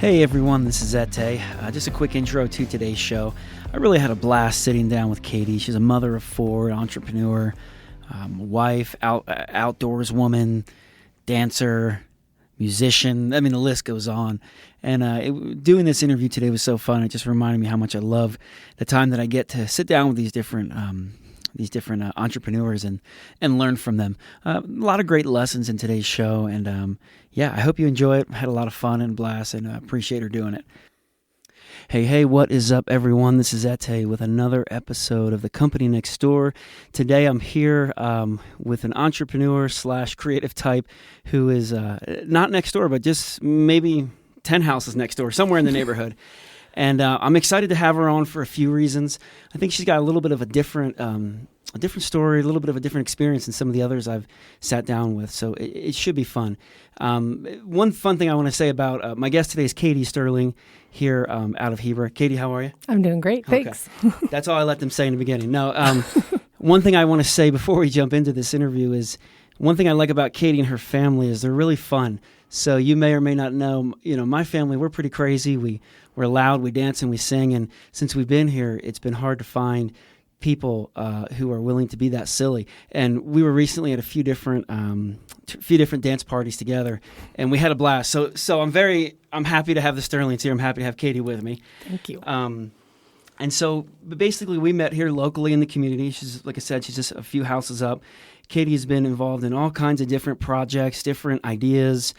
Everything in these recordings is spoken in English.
Hey everyone, this is Ete. Just a quick intro to today's show. I really had a blast sitting down with Katie. She's a mother of four, an entrepreneur, wife, outdoors woman, dancer, musician. I mean, the list goes on. And doing this interview today was so fun. It just reminded me how much I love the time that I get to sit down with these different entrepreneurs and learn from them. A lot of great lessons in today's show, and I hope you enjoy it. Had a lot of fun and blast, and appreciate her doing it. Hey, what is up, everyone? This is Ete with another episode of The Company Next Door. Today I'm here with an entrepreneur / creative type who is not next door, but just maybe 10 houses next door, somewhere in the neighborhood. And I'm excited to have her on for a few reasons. I think she's got a little bit of a different story, a little bit of a different experience than some of the others I've sat down with. So it should be fun. One fun thing I want to say about my guest today is Katie Stirling here out of Heber. Katie, how are you? I'm doing great. Thanks. Okay. That's all I let them say in the beginning. No, one thing I want to say before we jump into this interview is one thing I like about Katie and her family is they're really fun. So you may or may not know, my family, we're pretty crazy. We're loud, we dance, and we sing. And since we've been here, it's been hard to find people who are willing to be that silly. And we were recently at a few different dance parties together, and we had a blast. So I'm happy to have the Stirlings here. I'm happy to have Katie with me. Thank you. And so basically we met here locally in the community. She's, like I said, she's just a few houses up. Katie has been involved in all kinds of different projects, different ideas.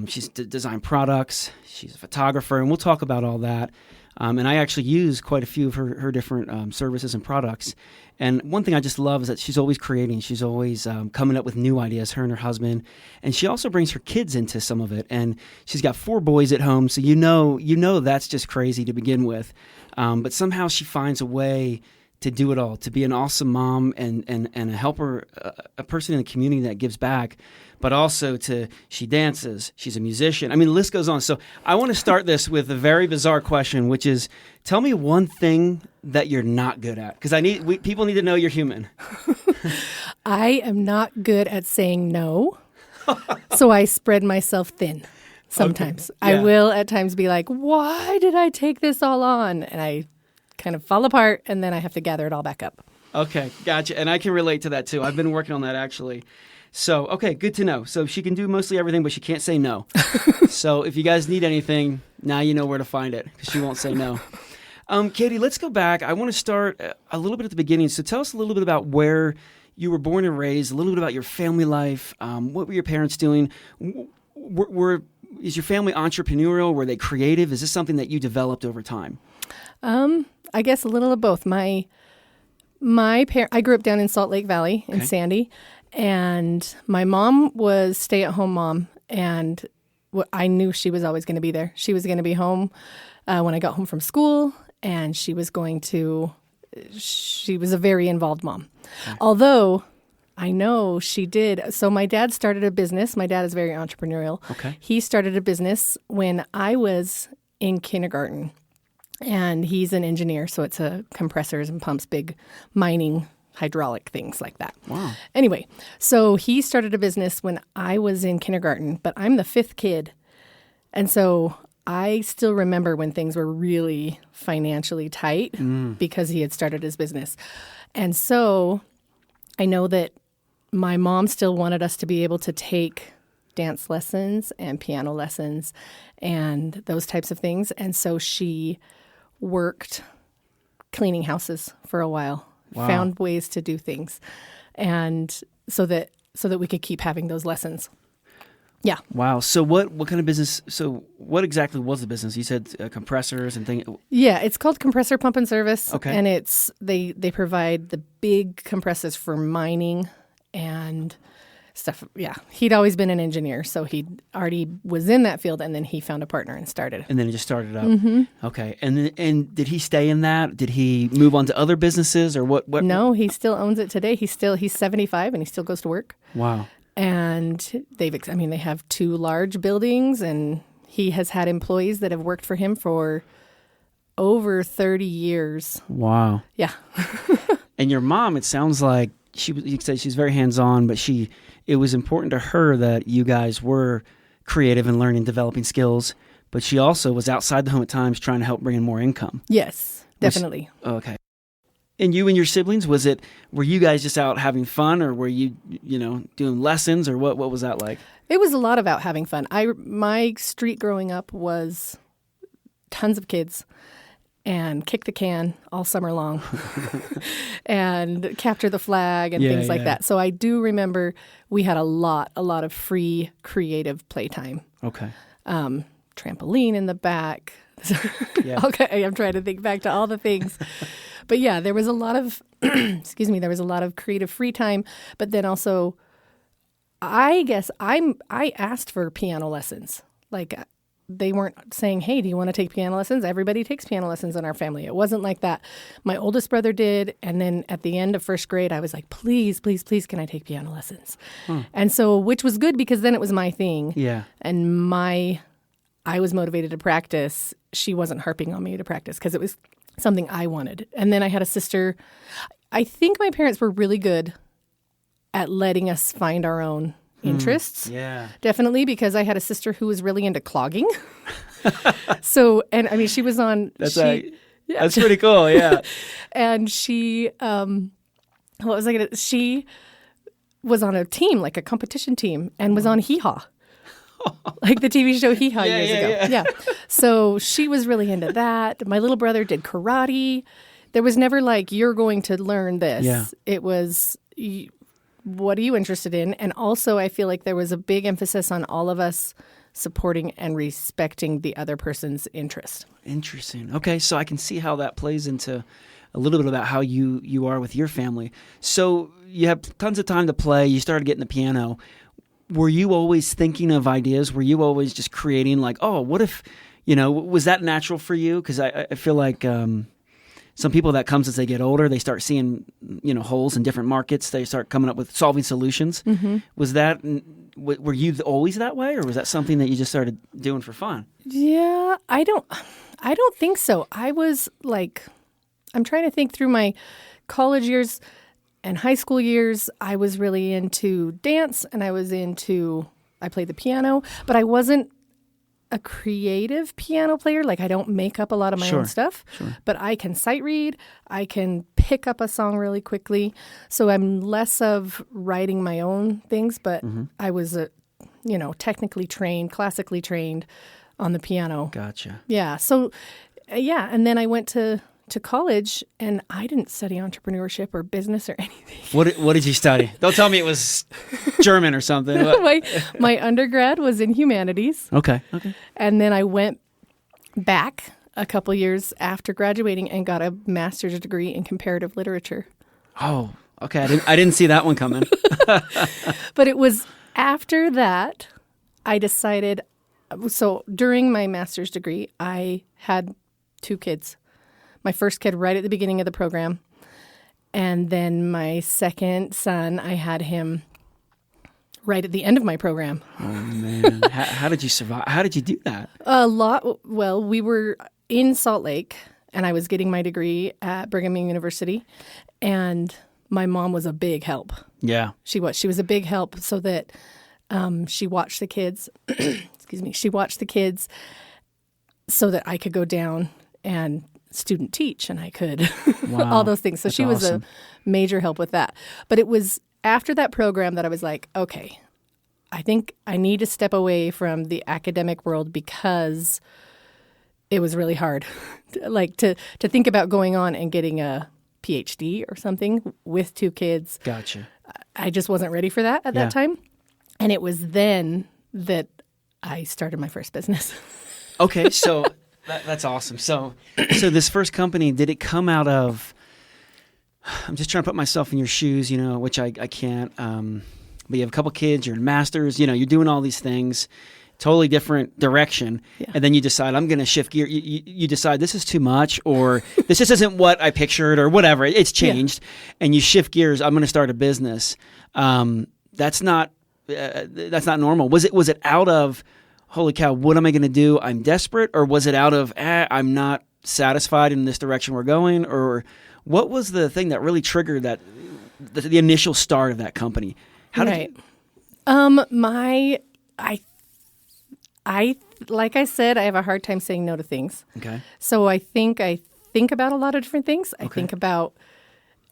She's designed products. She's a photographer, and we'll talk about all that. And I actually use quite a few of her different services and products. And one thing I just love is that she's always creating. She's always coming up with new ideas, her and her husband. And she also brings her kids into some of it. And she's got 4 boys at home, so you know that's just crazy to begin with. But somehow she finds a way to do it all, to be an awesome mom and a helper, a person in the community that gives back, but also she dances, she's a musician. I mean, the list goes on. So I want to start this with a very bizarre question, which is, tell me one thing that you're not good at, because people need to know you're human. I am not good at saying no, so I spread myself thin sometimes. Okay. Yeah. I will at times be like, why did I take this all on? And I kind of fall apart, and then I have to gather it all back up. Okay, gotcha. And I can relate to that too. I've been working on that actually. So, okay, good to know. So she can do mostly everything, but she can't say no. So if you guys need anything, now you know where to find it, because she won't say no. Katie, let's go back. I want to start a little bit at the beginning. So tell us a little bit about where you were born and raised, a little bit about your family life. What were your parents doing? Is your family entrepreneurial? Were they creative? Is this something that you developed over time? I guess a little of both. I grew up down in Salt Lake Valley in Sandy, and my mom was stay-at-home mom, and I knew she was always going to be there. She was going to be home when I got home from school, and she was a very involved mom. Okay. Although I know she did. So my dad started a business. My dad is very entrepreneurial. Okay. He started a business when I was in kindergarten. And he's an engineer, so it's compressors and pumps, big mining, hydraulic things like that. Wow. Anyway, so he started a business when I was in kindergarten, but I'm the 5th kid. And so I still remember when things were really financially tight because he had started his business. And so I know that my mom still wanted us to be able to take dance lessons and piano lessons and those types of things. And so she worked cleaning houses for a while, found ways to do things, and so that we could keep having those lessons. Yeah. Wow. So what kind of business? So what exactly was the business? You said compressors and things. Yeah, it's called Compressor Pump and Service. Okay. And it's they provide the big compressors for mining and stuff. Yeah, he'd always been an engineer, so he already was in that field, and then he found a partner and started. And then he just started up. Mm-hmm. Okay. And did he stay in that? Did he move on to other businesses, or what? No, he still owns it today. He's 75, and he still goes to work. Wow. And they have 2 large buildings, and he has had employees that have worked for him for over 30 years. Wow. Yeah. And your mom, it sounds like you said she's very hands-on, but it was important to her that you guys were creative and learning, developing skills. but she also was outside the home at times trying to help bring in more income. Yes, definitely. Okay. And you and your siblings, were you guys just out having fun, or were you, doing lessons, or what was that like? It was a lot about having fun. My street growing up was tons of kids and kick the can all summer long and capture the flag and things like that. So I do remember we had a lot of free creative playtime. Okay. Trampoline in the back. Yeah. Okay, I'm trying to think back to all the things. But yeah, there was a lot of, there was a lot of creative free time. But then also, I guess I asked for piano lessons. Like, they weren't saying, hey, do you want to take piano lessons? Everybody takes piano lessons in our family. It wasn't like that. My oldest brother did. And then at the end of first grade, I was like, please, please, please, can I take piano lessons? And so, which was good because then it was my thing. Yeah. And I was motivated to practice. She wasn't harping on me to practice because it was something I wanted. And then I had a sister. I think my parents were really good at letting us find our own interests. Yeah. Definitely, because I had a sister who was really into clogging. So, and I mean, she was on... That's pretty cool, yeah. And she, she was on a team, like a competition team, and was on Hee Haw. Like the TV show Hee Haw years ago. Yeah. So she was really into that. My little brother did karate. There was never like, you're going to learn this. Yeah. It was, what are you interested in? And also I feel like there was a big emphasis on all of us supporting and respecting the other person's interest. Interesting. Okay, so I can see how that plays into a little bit about how you are with your family. So you have tons of time to play. You started getting the piano. Were you always thinking of ideas? Were you always just creating like, oh, what if, was that natural for you? Because I feel like some people that comes as they get older, they start seeing, holes in different markets. They start coming up with solving solutions. Mm-hmm. Were you always that way, or was that something that you just started doing for fun? Yeah, I don't think so. I was like, I'm trying to think through my college years and high school years. I was really into dance, and I played the piano, but I wasn't a creative piano player. Like, I don't make up a lot of my own stuff, but I can sight read. I can pick up a song really quickly. So I'm less of writing my own things, but I was, technically trained, classically trained on the piano. Gotcha. Yeah. So, and then I went to college, and I didn't study entrepreneurship or business or anything. What did you study? Don't tell me it was German or something. My undergrad was in humanities. Okay. And then I went back a couple years after graduating and got a master's degree in comparative literature. Oh, okay. I didn't see that one coming. But it was after that I decided. So during my master's degree, I had 2 kids. My first kid right at the beginning of the program. And then my second son, I had him right at the end of my program. Oh, man. How did you survive? How did you do that? Well, we were in Salt Lake, and I was getting my degree at Brigham Young University. And my mom was a big help. Yeah. She was a big help so that she watched the kids. Excuse me. She watched the kids so that I could go down and student teach, and I could all those things. So she was awesome. A major help with that. But it was after that program that I was like, okay, I think I need to step away from the academic world because it was really hard, like to think about going on and getting a PhD or something with 2 kids. Gotcha. I just wasn't ready for that at that time. And it was then that I started my first business. Okay, so that's awesome. So this first company, did it come out of, I'm just trying to put myself in your shoes, which I can't, but you have a couple kids, you're in masters, you're doing all these things, totally different direction. Yeah. And then you decide, I'm going to shift gear. You decide this is too much, or this just isn't what I pictured, or whatever. It's changed. Yeah. And you shift gears. I'm going to start a business. That's not normal. Was it out of, holy cow, what am I going to do? I'm desperate? Or was it out of, I'm not satisfied in this direction we're going? Or what was the thing that really triggered that, the initial start of that company? How did you... like I said, I have a hard time saying no to things. Okay. So I think about a lot of different things. I think about,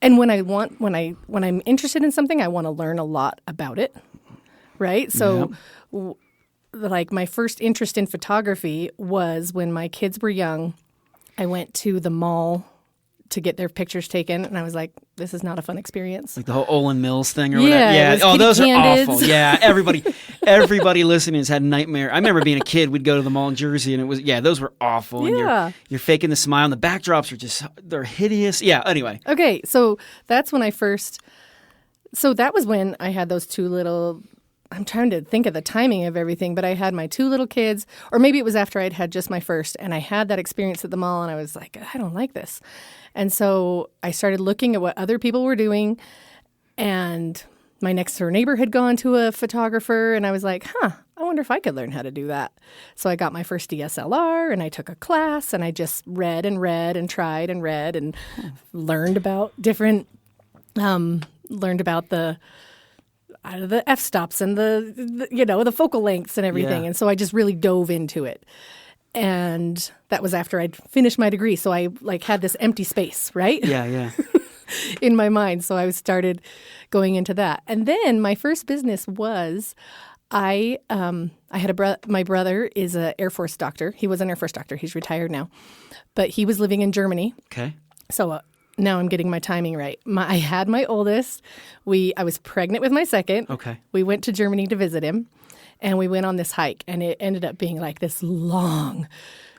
and when I'm interested in something, I want to learn a lot about it. Right. So like my first interest in photography was when my kids were young. I went to the mall to get their pictures taken, and I was like, this is not a fun experience. Like the whole Olin Mills thing or Yeah, whatever. it was Oh, kitty those candids. are awful. Yeah, everybody listening has had nightmare. I remember being a kid, we'd go to the mall in Jersey, and it was, those were awful. Yeah. And you're faking the smile, and the backdrops are they're hideous. Yeah, anyway. Okay, so that's when that was when I had those two little, I'm trying to think of the timing of everything, but I had my two little kids, or maybe it was after I'd had just my first, and I had that experience at the mall, and I was like, I don't like this. And so I started looking at what other people were doing, and my next door neighbor had gone to a photographer, and I was like, I wonder if I could learn how to do that. So I got my first DSLR, and I took a class, and I just read and read and tried and read and learned about different, learned about the f-stops and the focal lengths and everything. Yeah. And so I just really dove into it. And that was after I'd finished my degree. So I had this empty space, right? Yeah. in my mind. So I started going into that. And then my first business was I had my brother is an Air Force doctor. He was an Air Force doctor. He's retired now. But he was living in Germany. Okay. So now I'm getting my timing right. I had my oldest. I was pregnant with my second. Okay. We went to Germany to visit him, and we went on this hike, and it ended up being like this long.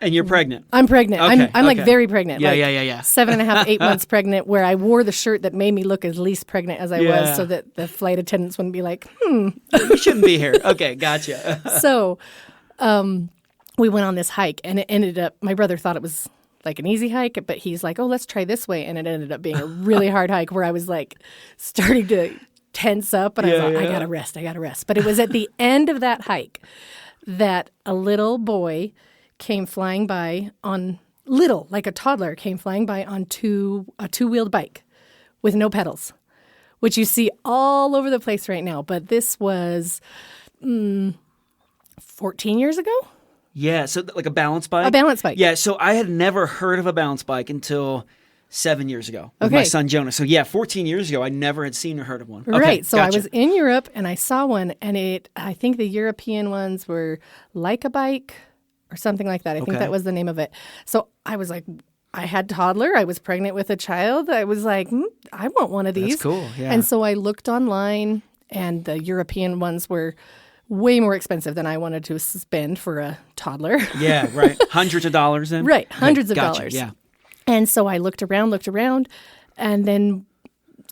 And you're pregnant. I'm pregnant. Okay, I'm like okay. very pregnant. Yeah, like yeah. 7.5, 8 months pregnant, where I wore the shirt that made me look as least pregnant as I Yeah. was, so that the flight attendants wouldn't be like, You shouldn't be here. Okay, gotcha. So we went on this hike, and it ended up, my brother thought it was like an easy hike, but he's like, oh, let's try this way. And it ended up being a really hard hike where I was like starting to tense up, and I was like, I gotta rest. But it was at the end of that hike that a little boy came flying by like a toddler came flying by on a two-wheeled bike with no pedals, which you see all over the place right now. But this was 14 years ago? Yeah, so like a balance bike? A balance bike. Yeah, so I had never heard of a balance bike until 7 years ago with my Okay. son Jonah. So 14 years ago, I never had seen or heard of one. Okay, Right. So gotcha. I was in Europe and I saw one, and I think the European ones were like a bike or something like that. I think Okay. that was the name of it. So I was like, I had toddler. I was pregnant with a child. I was like, I want one of these. That's cool, yeah. And so I looked online, and the European ones were way more expensive than I wanted to spend for a toddler. Yeah, right. Hundreds of dollars then? Right. Hundreds Okay, of gotcha, dollars. Yeah. And so I looked around, and then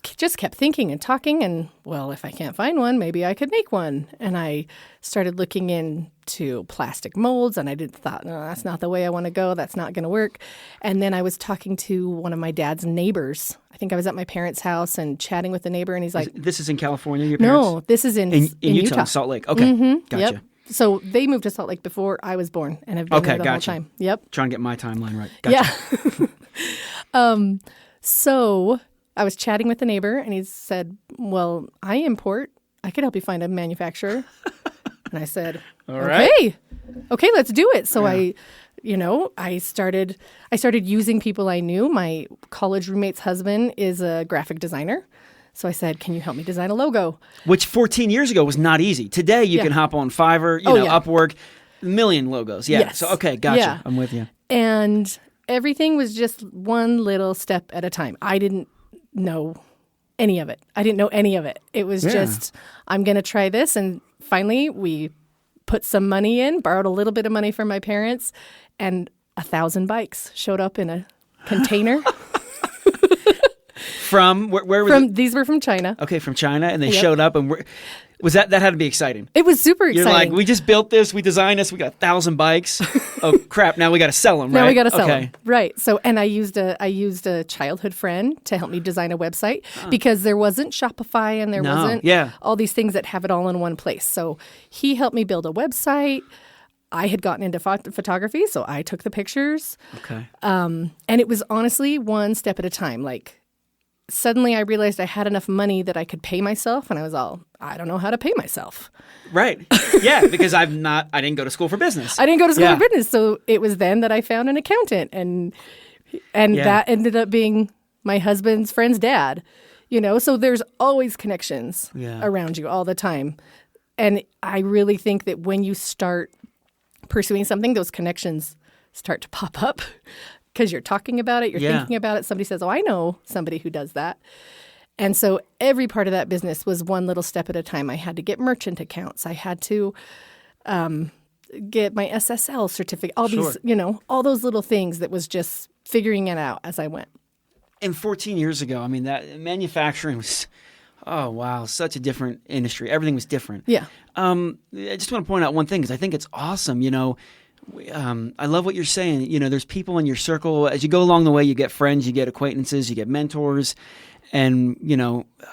just kept thinking and talking, and, well, if I can't find one, maybe I could make one. And I started looking into plastic molds, and I thought, no, that's not the way I want to go. That's not going to work. And then I was talking to one of my dad's neighbors. I think I was at my parents' house and chatting with the neighbor, and he's like, This is in California, your parents? no, this is in Utah, Salt Lake. Okay, gotcha. Yep. So they moved to Salt Lake before I was born, and have been there the whole gotcha. time. Yep. Trying to get my timeline right. Gotcha. Yeah. So I was chatting with the neighbor, and he said, well, I import. I could help you find a manufacturer. And I said, right. Okay, let's do it. So I started using people I knew. My college roommate's husband is a graphic designer. So I said, can you help me design a logo? Which 14 years ago was not easy. Today you can hop on Fiverr, Upwork, a million logos. Yeah. Yes. So, okay, gotcha. Yeah. I'm with you. And everything was just one little step at a time. I didn't know any of it. It was just, I'm going to try this. And finally, we put some money in, borrowed a little bit of money from my parents, and 1,000 bikes showed up in a container. From where was it? These were from China. Okay, from China, and they showed up, and that had to be exciting. It was super You're exciting. like, we just built this, we designed this, we got 1,000 bikes. Oh crap! Now we got to sell them. Now right? we got to sell Okay. them. Right. So, and I used a childhood friend to help me design a website because there wasn't Shopify and there wasn't all these things that have it all in one place. So he helped me build a website. I had gotten into photography, so I took the pictures. Okay. And it was honestly one step at a time. Like, suddenly I realized I had enough money that I could pay myself, and I was all, I don't know how to pay myself. Right. Yeah, because I didn't go to school for business. I didn't go to school for business, so it was then that I found an accountant, and that ended up being my husband's friend's dad. So there's always connections around you all the time. And I really think that when you start pursuing something, those connections start to pop up because you're talking about it, you're thinking about it. Somebody says, oh, I know somebody who does that. And so every part of that business was one little step at a time. I had to get merchant accounts. I had to get my SSL certificate, all these, all those little things that was just figuring it out as I went. And 14 years ago, I mean, that manufacturing was, oh, wow, such a different industry. Everything was different. Yeah. I just want to point out one thing because I think it's awesome. I love what you're saying. There's people in your circle. As you go along the way, you get friends, you get acquaintances, you get mentors. And,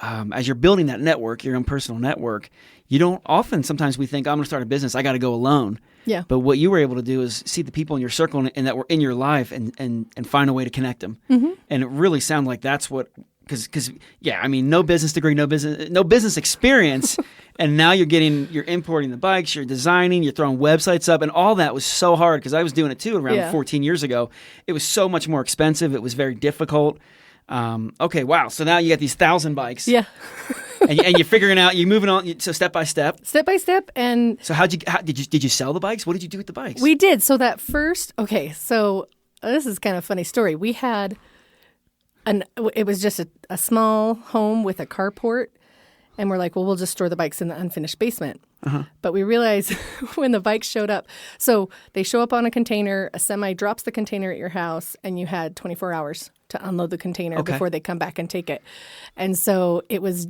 as you're building that network, your own personal network, you don't often, sometimes we think, I'm going to start a business, I got to go alone. Yeah. But what you were able to do is see the people in your circle and that were in your life and find a way to connect them. Mm-hmm. And it really sounded like that's what, because no business degree, no business experience. And now you're importing the bikes, you're designing, you're throwing websites up, and all that was so hard because I was doing it too around 14 years ago. It was so much more expensive. It was very difficult. Okay, wow. So now you got these 1,000 bikes. Yeah. and you're figuring out, you're moving on, so step by step. Step by step. And so did you sell the bikes? What did you do with the bikes? We did. So that first, so this is kind of a funny story. We had it was just a small home with a carport. And we're like, well, we'll just store the bikes in the unfinished basement. Uh-huh. But we realized when the bikes showed up, so they show up on a container, a semi drops the container at your house, and you had 24 hours to unload the container before they come back and take it. And so it was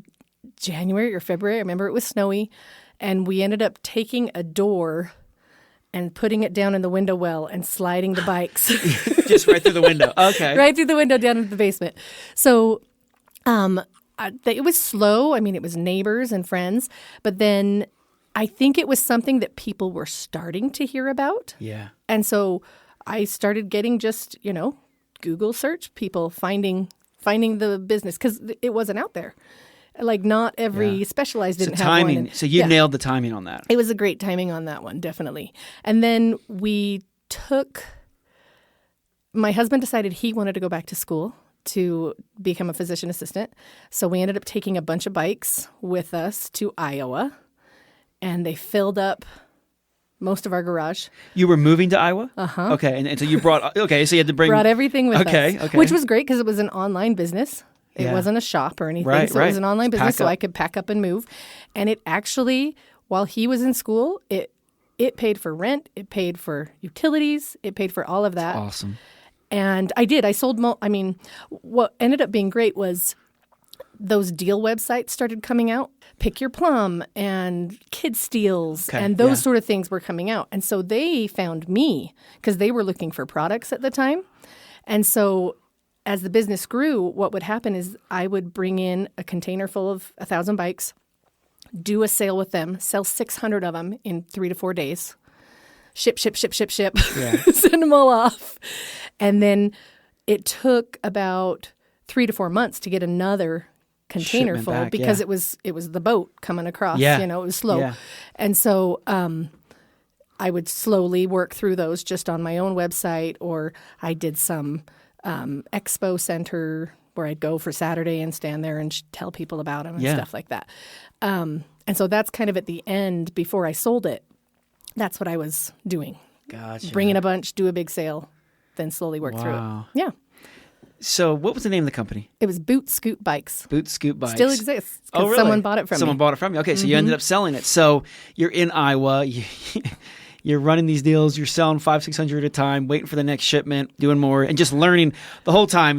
January or February. I remember it was snowy. And we ended up taking a door and putting it down in the window well and sliding the bikes. Just right through the window. Okay. Right through the window down into the basement. So it was slow. I mean, it was neighbors and friends. But then I think it was something that people were starting to hear about. Yeah. And so I started getting just, Google search, people finding the business because it wasn't out there. Like not every specialized didn't have timing. one. So you nailed the timing on that. It was a great timing on that one, definitely. And then my husband decided he wanted to go back to school to become a physician assistant. So we ended up taking a bunch of bikes with us to Iowa, and they filled up most of our garage. You were moving to Iowa? Uh-huh. Okay, and so you brought, so you had to bring... Brought everything with us. Okay. Which was great because it was an online business. It wasn't a shop or anything. Right, so it was an online business, so I could pack up and move. And it actually, while he was in school, it paid for rent, it paid for utilities, it paid for all of that. That's awesome. And I did. I sold what ended up being great was those deal websites started coming out. Pick Your Plum and Kid Steals and those sort of things were coming out. And so they found me because they were looking for products at the time. And so as the business grew, what would happen is I would bring in a container full of 1,000 bikes, do a sale with them, sell 600 of them in 3 to 4 days, ship, Yeah. send them all off. And then it took about 3 to 4 months to get another container Shipment full back, because it was the boat coming across. Yeah. It was slow. Yeah. And so I would slowly work through those just on my own website, or I did some expo center where I'd go for Saturday and stand there and tell people about them and stuff like that. And so that's kind of at the end before I sold it. That's what I was doing. Gotcha. Bring in a bunch, do a big sale, then slowly work through it. Yeah. So what was the name of the company? It was Boot Scoot Bikes. Boot Scoot Bikes. Still exists. Oh, really? Someone bought it from me. Someone bought it from you. Okay, so you ended up selling it. So you're in Iowa. You're running these deals. You're selling 500-600 at a time, waiting for the next shipment, doing more, and just learning the whole time,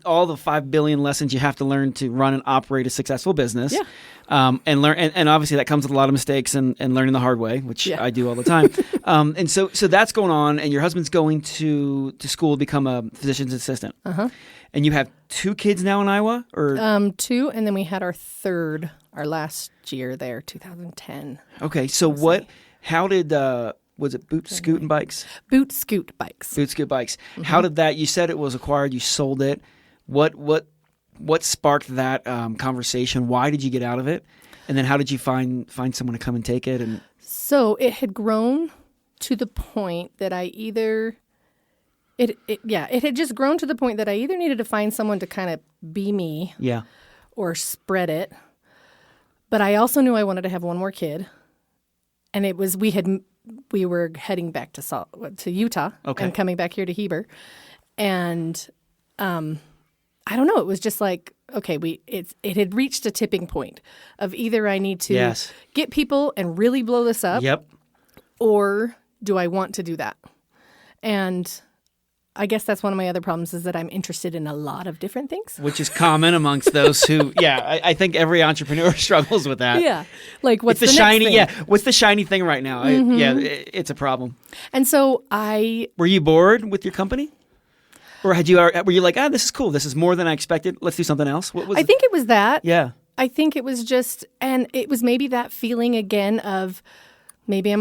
all the 5 billion lessons you have to learn to run and operate a successful business. Yeah. And learn, and obviously that comes with a lot of mistakes and learning the hard way, which I do all the time. And so that's going on, and your husband's going to school to become a physician's assistant. Uh-huh. And you have 2 kids now in Iowa, or 2, and then we had our third, our last year there, 2010. Okay, so what? How did was it Boot Scoot and Bikes? Boot Scoot Bikes. Boot Scoot Bikes. Mm-hmm. How did that? You said it was acquired. You sold it. What what sparked that conversation? Why did you get out of it? And then how did you find someone to come and take it? And So it had grown to the point that I either it had just grown to the point that I either needed to find someone to kind of be me, yeah, or spread it. But I also knew I wanted to have one more kid, and it was we were heading back to Utah and coming back here to Heber, and I don't know. It was just like, okay, it had reached a tipping point of either I need to get people and really blow this up, or do I want to do that? And I guess that's one of my other problems is that I'm interested in a lot of different things. Which is common amongst those who, I think every entrepreneur struggles with that. Yeah. Like what's the shiny next thing? Yeah. What's the shiny thing right now? It's a problem. And so were you bored with your company? Or were you like, this is cool. This is more than I expected. Let's do something else. I think it was that. Yeah. I think it was just, and it was maybe that feeling again of maybe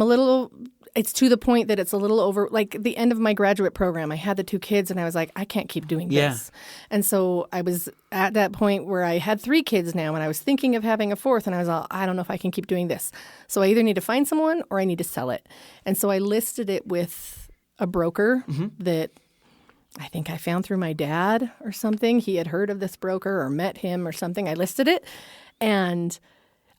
it's to the point that it's a little over, like the end of my graduate program, I had the 2 kids and I was like, I can't keep doing this. And so I was at that point where I had 3 kids now and I was thinking of having a 4th and I was all, I don't know if I can keep doing this. So I either need to find someone or I need to sell it. And so I listed it with a broker that I think I found through my dad or something. He had heard of this broker or met him or something. I listed it and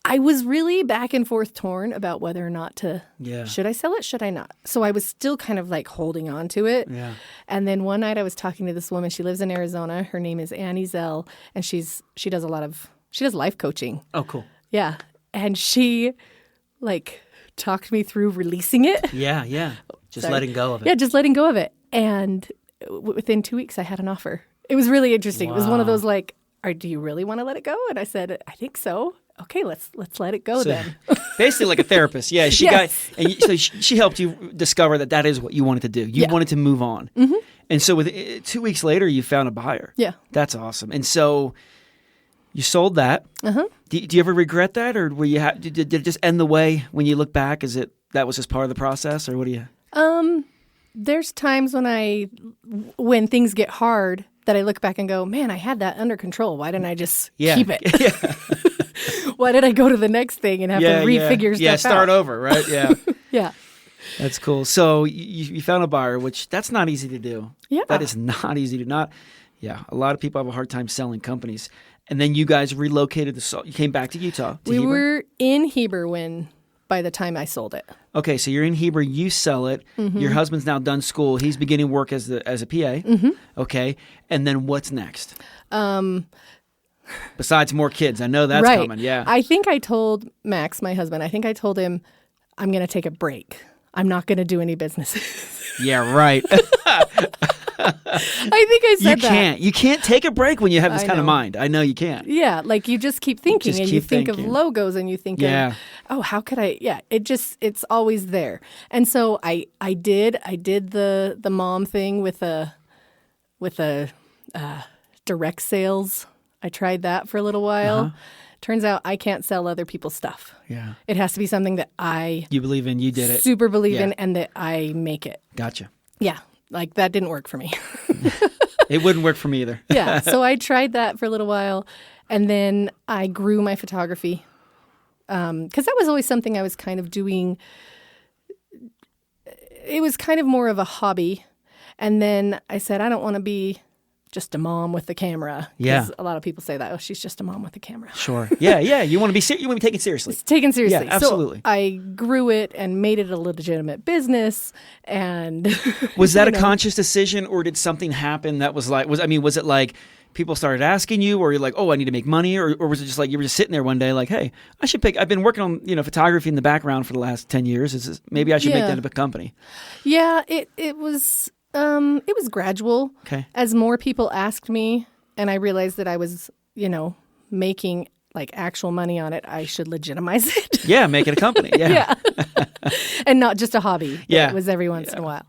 I was really back and forth torn about whether or not should I sell it? Should I not? So I was still kind of like holding on to it. Yeah. And then one night I was talking to this woman. She lives in Arizona. Her name is Annie Zell. And she does life coaching. Oh, cool. Yeah. And she talked me through releasing it. Yeah. Just letting go of it. Yeah, just letting go of it. And within 2 weeks I had an offer. It was really interesting. Wow. It was one of those do you really want to let it go? And I said, I think so. Okay, let's let it go then. Basically like a therapist. Yeah, she helped you discover that is what you wanted to do. You wanted to move on. Mm-hmm. And so 2 weeks later, you found a buyer. Yeah. That's awesome. And so you sold that. Uh-huh. Do you ever regret that? Or did it just end the way when you look back? That was just part of the process? Or what do you... There's times when things get hard that I look back and go, man, I had that under control. Why didn't I just keep it? Yeah. Why did I go to the next thing and have to refigure stuff out? Yeah, start over, right? Yeah. Yeah. That's cool. So you found a buyer, which that's not easy to do. Yeah. That is not easy to not. Yeah. A lot of people have a hard time selling companies. And then you guys relocated you came back to Utah. We were in Heber by the time I sold it. Okay, so you're in Heber, you sell it. Mm-hmm. Your husband's now done school. He's beginning work as a PA. Mm-hmm. Okay, and then what's next? Besides more kids, I know that's coming. Yeah, I think I told Max, my husband, I'm going to take a break. I'm not going to do any businesses. Yeah, right. I think I said that. You can't take a break when you have this kind of mind. I know you can't. Yeah, you just keep thinking you think of logos and you think of, how could I? Yeah, it's always there. And so I did the mom thing with a direct sales. I tried that for a little while. Uh-huh. Turns out I can't sell other people's stuff. Yeah, it has to be something that you believe in. You did it. Super believe in, and that I make it. Gotcha. Yeah. That didn't work for me. It wouldn't work for me either. Yeah. So I tried that for a little while. And then I grew my photography. Because that was always something I was kind of doing. It was kind of more of a hobby. And then I said, I don't want to be just a mom with the camera. Yeah. A lot of people say that. Oh, she's just a mom with the camera. Sure. Yeah. You want to be taken seriously. It's taken seriously. Yeah, absolutely. So I grew it and made it a legitimate business. And was that a conscious decision, or did something happen that was it like people started asking you, or you're like, oh, I need to make money, or was it just like you were just sitting there one day like, hey, I've been working on photography in the background for the last 10 years. Maybe I should make that into a company. Yeah. It was gradual. Okay. As more people asked me, and I realized that I was, making actual money on it, I should legitimize it. Yeah, make it a company. Yeah. Yeah. And not just a hobby. Yeah. It was every once in a while.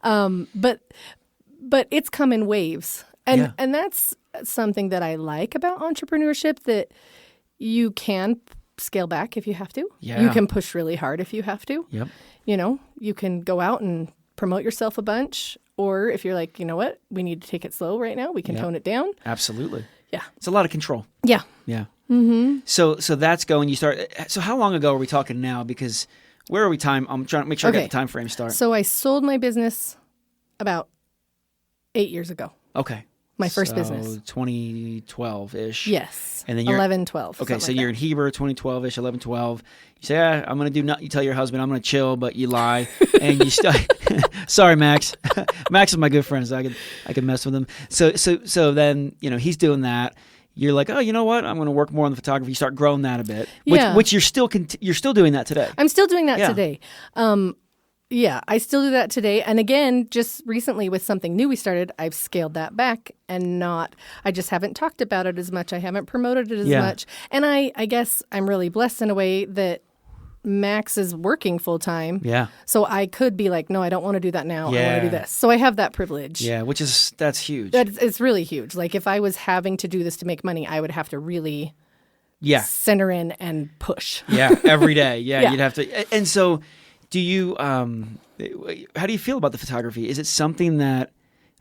But it's come in waves. And that's something that I like about entrepreneurship, that you can scale back if you have to. Yeah. You can push really hard if you have to. Yep. You can go out and promote yourself a bunch. Or if you're like, you know what, we need to take it slow right now, we can tone it down. Absolutely. Yeah. It's a lot of control. Yeah. Yeah. Mm-hmm. So that's going. You start. So how long ago are we talking now? Because where are we time? I'm trying to make sure I Okay. got the time frame start. So I sold my business about 8 years ago. Okay. My first business. 2012-ish. Yes. And then you're 11, 12. Okay, so like you're in Heber, 2012-ish, 11, 12. You say, I'm going to do nothing. You tell your husband, I'm going to chill, but you lie. And you sorry, Max. Max is my good friend, so I could mess with him. So then, he's doing that. You're like, oh, you know what? I'm going to work more on the photography. You start growing that a bit. Which you're still doing that today. I'm still doing that today. Yeah, I still do that today. And again, just recently with something new we started, I've scaled that back I just haven't talked about it as much. I haven't promoted it as much. And I guess I'm really blessed in a way that Max is working full time. Yeah. So I could be like, no, I don't want to do that now. I Yeah. want to do this. So I have that privilege. Yeah, that's huge. It's really huge. Like if I was having to do this to make money, I would have to really center in and push. Yeah, every day. Yeah, Yeah. you'd have to. And so do you, how do you feel about the photography? Is it something that,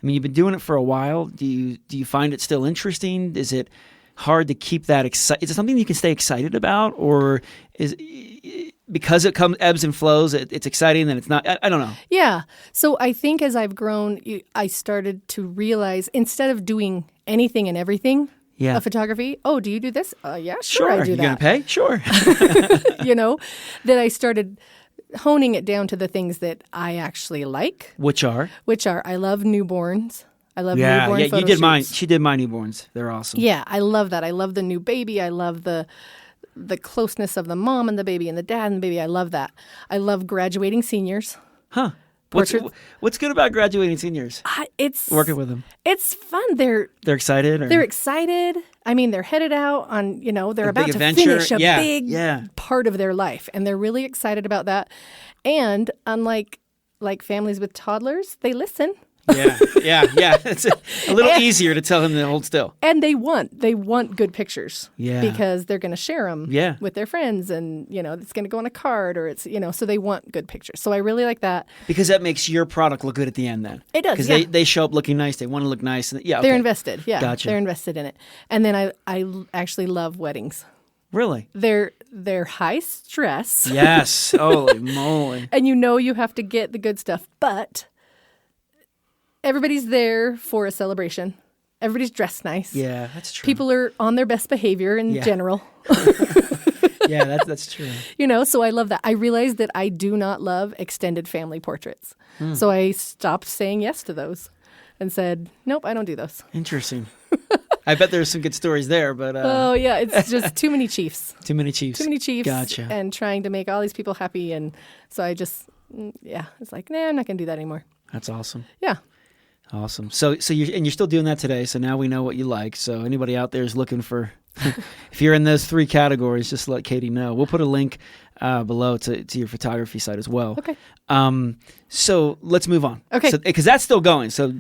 you've been doing it for a while. Do you find it still interesting? Is it hard to keep that excited? Is it something you can stay excited about? Or is because it ebbs and flows, it's exciting and it's not? I don't know. Yeah. So I think as I've grown, I started to realize instead of doing anything and everything, of photography. Oh, do you do this? Yeah, sure. I do You're that. Going to pay? Sure. That I started honing it down to the things that I actually like. Which are I love newborns. I love newborn photo you did mine. shoots. She did my newborns. They're awesome. Yeah, I love that. I love the new baby. I love the closeness of the mom and the baby and the dad and the baby. I love that. I love graduating seniors. Huh. What's good about graduating seniors? It's working with them. It's fun. They're excited. They're excited. They're headed out on, they're about to adventure. finish a big part of their life, and they're really excited about that. And unlike families with toddlers, they listen. Yeah. It's a little easier to tell them to hold still. And they want good pictures. Yeah. Because they're going to share them Yeah. with their friends, and it's going to go on a card, or it's so they want good pictures. So I really like that. Because that makes your product look good at the end then. It does. Because they show up looking nice. They want to look nice. And They're invested. Yeah. Gotcha. They're invested in it. And then I actually love weddings. Really? They're high stress. Yes. Holy moly. And you have to get the good stuff, but everybody's there for a celebration. Everybody's dressed nice. Yeah, that's true. People are on their best behavior in general. Yeah, that's true. So I love that. I realized that I do not love extended family portraits. So I stopped saying yes to those and said, nope, I don't do those. Interesting. I bet there's some good stories there, but... Oh, yeah, it's just too many chiefs. Too many chiefs. Gotcha. And trying to make all these people happy. And so I just, it's like, nah, I'm not going to do that anymore. That's awesome. Yeah. Awesome. So you're still doing that today. So now we know what you like. So anybody out there is looking for, if you're in those three categories, just let Katie know. We'll put a link below to your photography site as well. Okay. So let's move on. Okay. So, because that's still going. So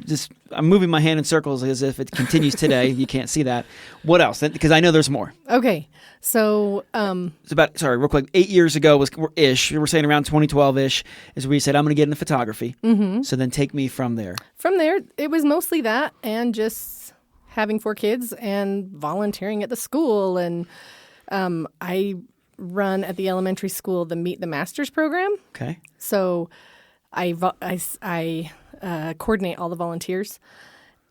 I'm moving my hand in circles as if it continues today. You can't see that. What else? Because I know there's more. Okay. So it's about, real quick, 8 years ago was-ish. We're saying around 2012-ish is where you said, I'm going to get into photography. Mm-hmm. So then take me from there. From there, it was mostly that and just having 4 kids and volunteering at the school. And I run at the elementary school the Meet the Masters program. Okay. So I coordinate all the volunteers.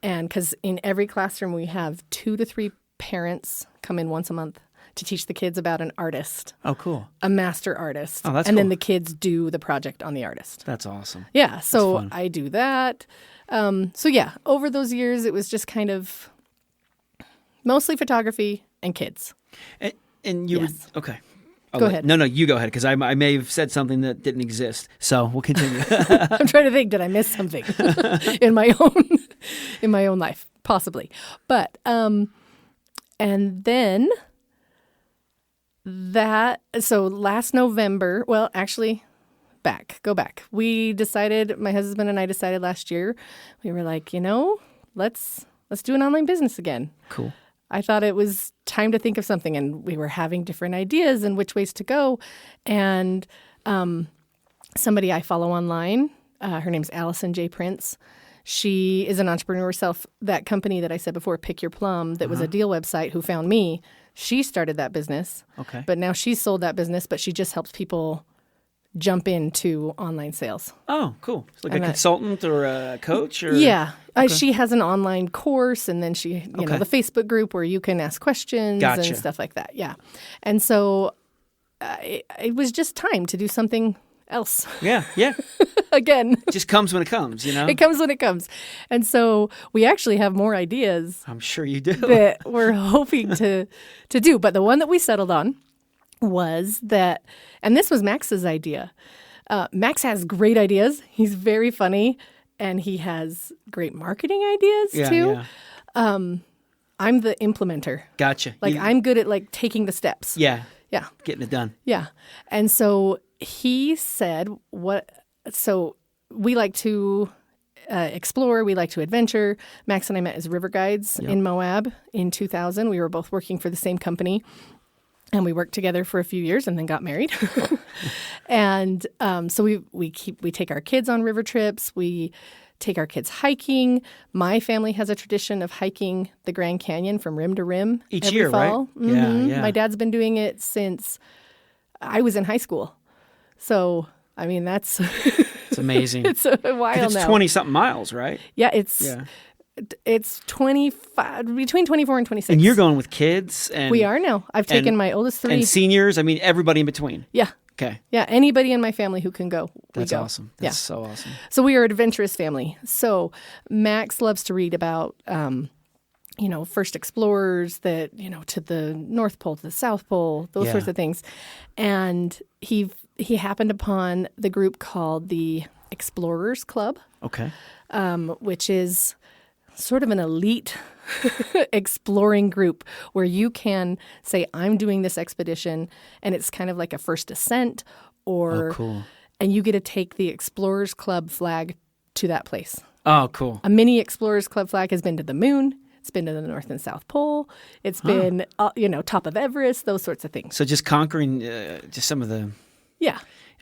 And because in every classroom we have 2 to 3 parents come in once a month to teach the kids about an artist. Oh, cool. A master artist. Oh, that's And cool. then the kids do the project on the artist. That's awesome. Yeah, so I do that. Over those years, it was just kind of mostly photography and kids. And you Yes. were, okay. Go ahead. No, you go ahead, because I may have said something that didn't exist. So we'll continue. I'm trying to think, did I miss something in my own life? Possibly. But, and then so last November, well, actually, go back. We decided, my husband and I decided last year, we were like, let's do an online business again. Cool. I thought it was time to think of something, and we were having different ideas and which ways to go. And somebody I follow online, her name's Allison J. Prince. She is an entrepreneur herself. That company that I said before, Pick Your Plum, that was a deal website, who found me, she started that business. Okay. But now she's sold that business, but she just helps people jump into online sales. Oh, cool. It's like a consultant or a coach? Or? Yeah. She has an online course, and then she, you know, the Facebook group where you can ask questions and stuff like that. Yeah. And so it was just time to do something else. Yeah, yeah. Again. It just comes when it comes, you know? It comes when it comes. And so we actually have more ideas. I'm sure you do. That we're hoping to do. But the one that we settled on was that, and this was Max's idea. Max has great ideas. He's very funny, and he has great marketing ideas too. Yeah. I'm the implementer. Gotcha. Like I'm good at like taking the steps. Yeah. Yeah. Getting it done. Yeah. And so he said, so we like to explore, we like to adventure. Max and I met as river guides in Moab in 2000. We were both working for the same company. And we worked together for a few years and then got married. And so we take our kids on river trips. We take our kids hiking. My family has a tradition of hiking the Grand Canyon from rim to rim each every year, fall. right? Mm-hmm. Yeah. My dad's been doing it since I was in high school. So, I mean, that's it's amazing. It's a while it's now. 20-something miles, right? Yeah, it's 25, between 24 and 26. And you're going with kids? And we are now. I've taken my oldest 3. And seniors? I mean, everybody in between? Yeah. Okay. Yeah, anybody in my family who can go, we That's go. awesome. That's so awesome. So we are an adventurous family. So Max loves to read about, first explorers that, to the North Pole, to the South Pole, those sorts of things. And he happened upon the group called the Explorers Club. Okay. Which is sort of an elite exploring group where you can say, I'm doing this expedition, and it's kind of like a first ascent, or cool. And you get to take the Explorers Club flag to that place. Oh, cool. A mini Explorers Club flag has been to the moon. It's been to the North and South Pole. It's been, top of Everest, those sorts of things. So just conquering just some of the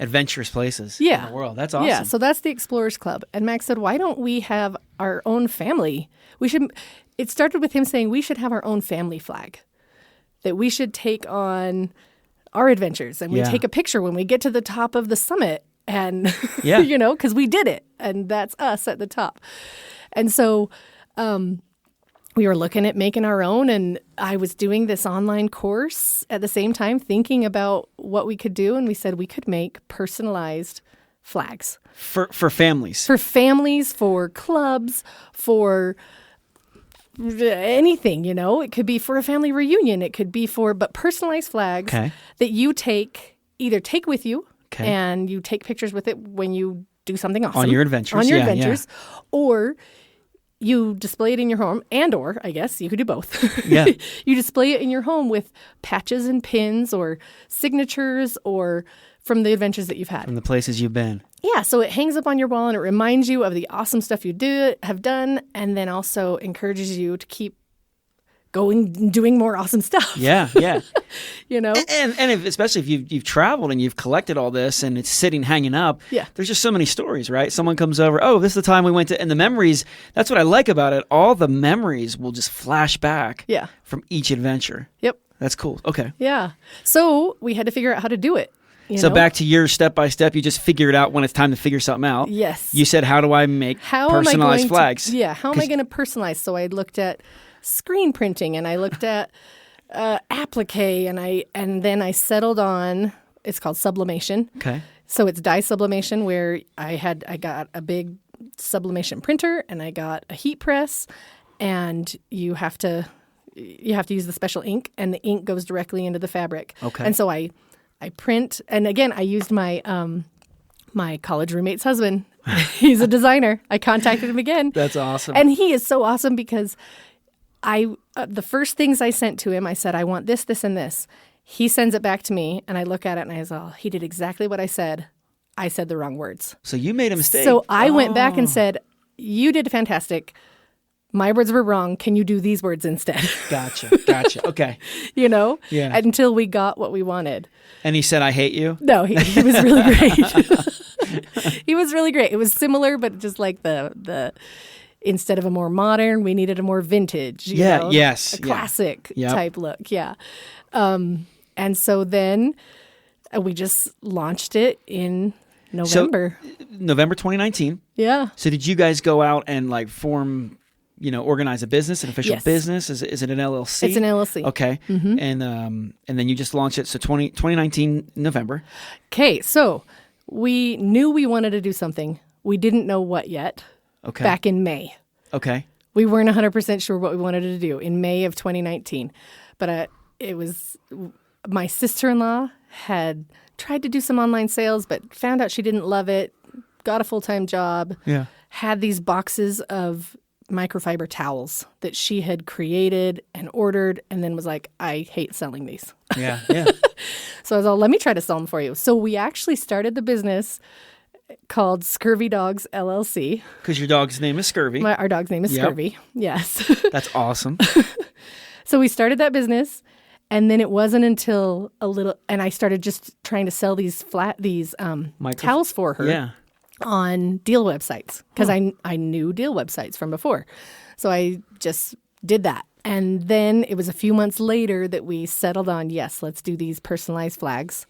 adventurous places in the world. That's awesome. Yeah, so that's the Explorers Club. And Max said, why don't we have our own family? It started with him saying we should have our own family flag, that we should take on our adventures. And we take a picture when we get to the top of the summit. And, because we did it. And that's us at the top. And so we were looking at making our own. And I was doing this online course at the same time, thinking about what we could do. And we said we could make personalized flags. For families. For families, for clubs, for anything, It could be for a family reunion. It could be but personalized flags that you either take with you and you take pictures with it when you do something awesome. On your adventures. Or you display it in your home, or I guess you could do both. Yeah. You display it in your home with patches and pins or signatures or from the adventures that you've had. From the places you've been. Yeah, so it hangs up on your wall and it reminds you of the awesome stuff you have done, and then also encourages you to keep going and doing more awesome stuff. Yeah. And especially if you've traveled and you've collected all this and it's hanging up, there's just so many stories, right? Someone comes over, this is the time we went to, and the memories, that's what I like about it. All the memories will just flash back from each adventure. Yep. That's cool. Okay. Yeah. So we had to figure out how to do it. So back to your step-by-step, you just figure it out when it's time to figure something out. Yes. You said, how do I make personalized flags? How am I going to personalize? So I looked at screen printing and I looked at applique and then I settled on, it's called sublimation. Okay. So it's dye sublimation, where I got a big sublimation printer and I got a heat press, and you have to use the special ink, and the ink goes directly into the fabric. Okay. And so I print, and again, I used my my college roommate's husband. He's a designer. I contacted him again. That's awesome. And he is so awesome because the first things I sent to him, I said, I want this, this, and this. He sends it back to me, and I look at it, and I say, he did exactly what I said. I said the wrong words. So you made a mistake. So I went back and said, you did fantastic. My words were wrong. Can you do these words instead? Gotcha. Okay. Yeah. Until we got what we wanted. And he said, I hate you? No, he was really great. He was really great. It was similar, but just like the instead of a more modern, we needed a more vintage. You know, yes. a classic Yep. type look. Yeah. And so then we just launched it in November. So, November 2019. Yeah. So did you guys go out and like form, organize a business, an official Yes. business? Is it an LLC? It's an LLC. Okay. And then you just launched it. So 2019 November. Okay. So we knew we wanted to do something. We didn't know what yet. Okay. Back in May. Okay. We weren't 100% sure what we wanted to do in May of 2019. But it was my sister-in-law had tried to do some online sales, but found out she didn't love it, got a full-time job, Yeah. had these boxes of microfiber towels that she had created and ordered, and then was like, I hate selling these. Yeah. Yeah. So I was all, let me try to sell them for you. So we actually started the business called Scurvy Dogs LLC. Because your dog's name is Scurvy. Our dog's name is Yep. Scurvy. Yes. That's awesome. So we started that business, and then it wasn't until and I started just trying to sell these towels for her Yeah. on deal websites because I knew deal websites from before. So I just did that. And then it was a few months later that we settled on, yes, let's do these personalized flags.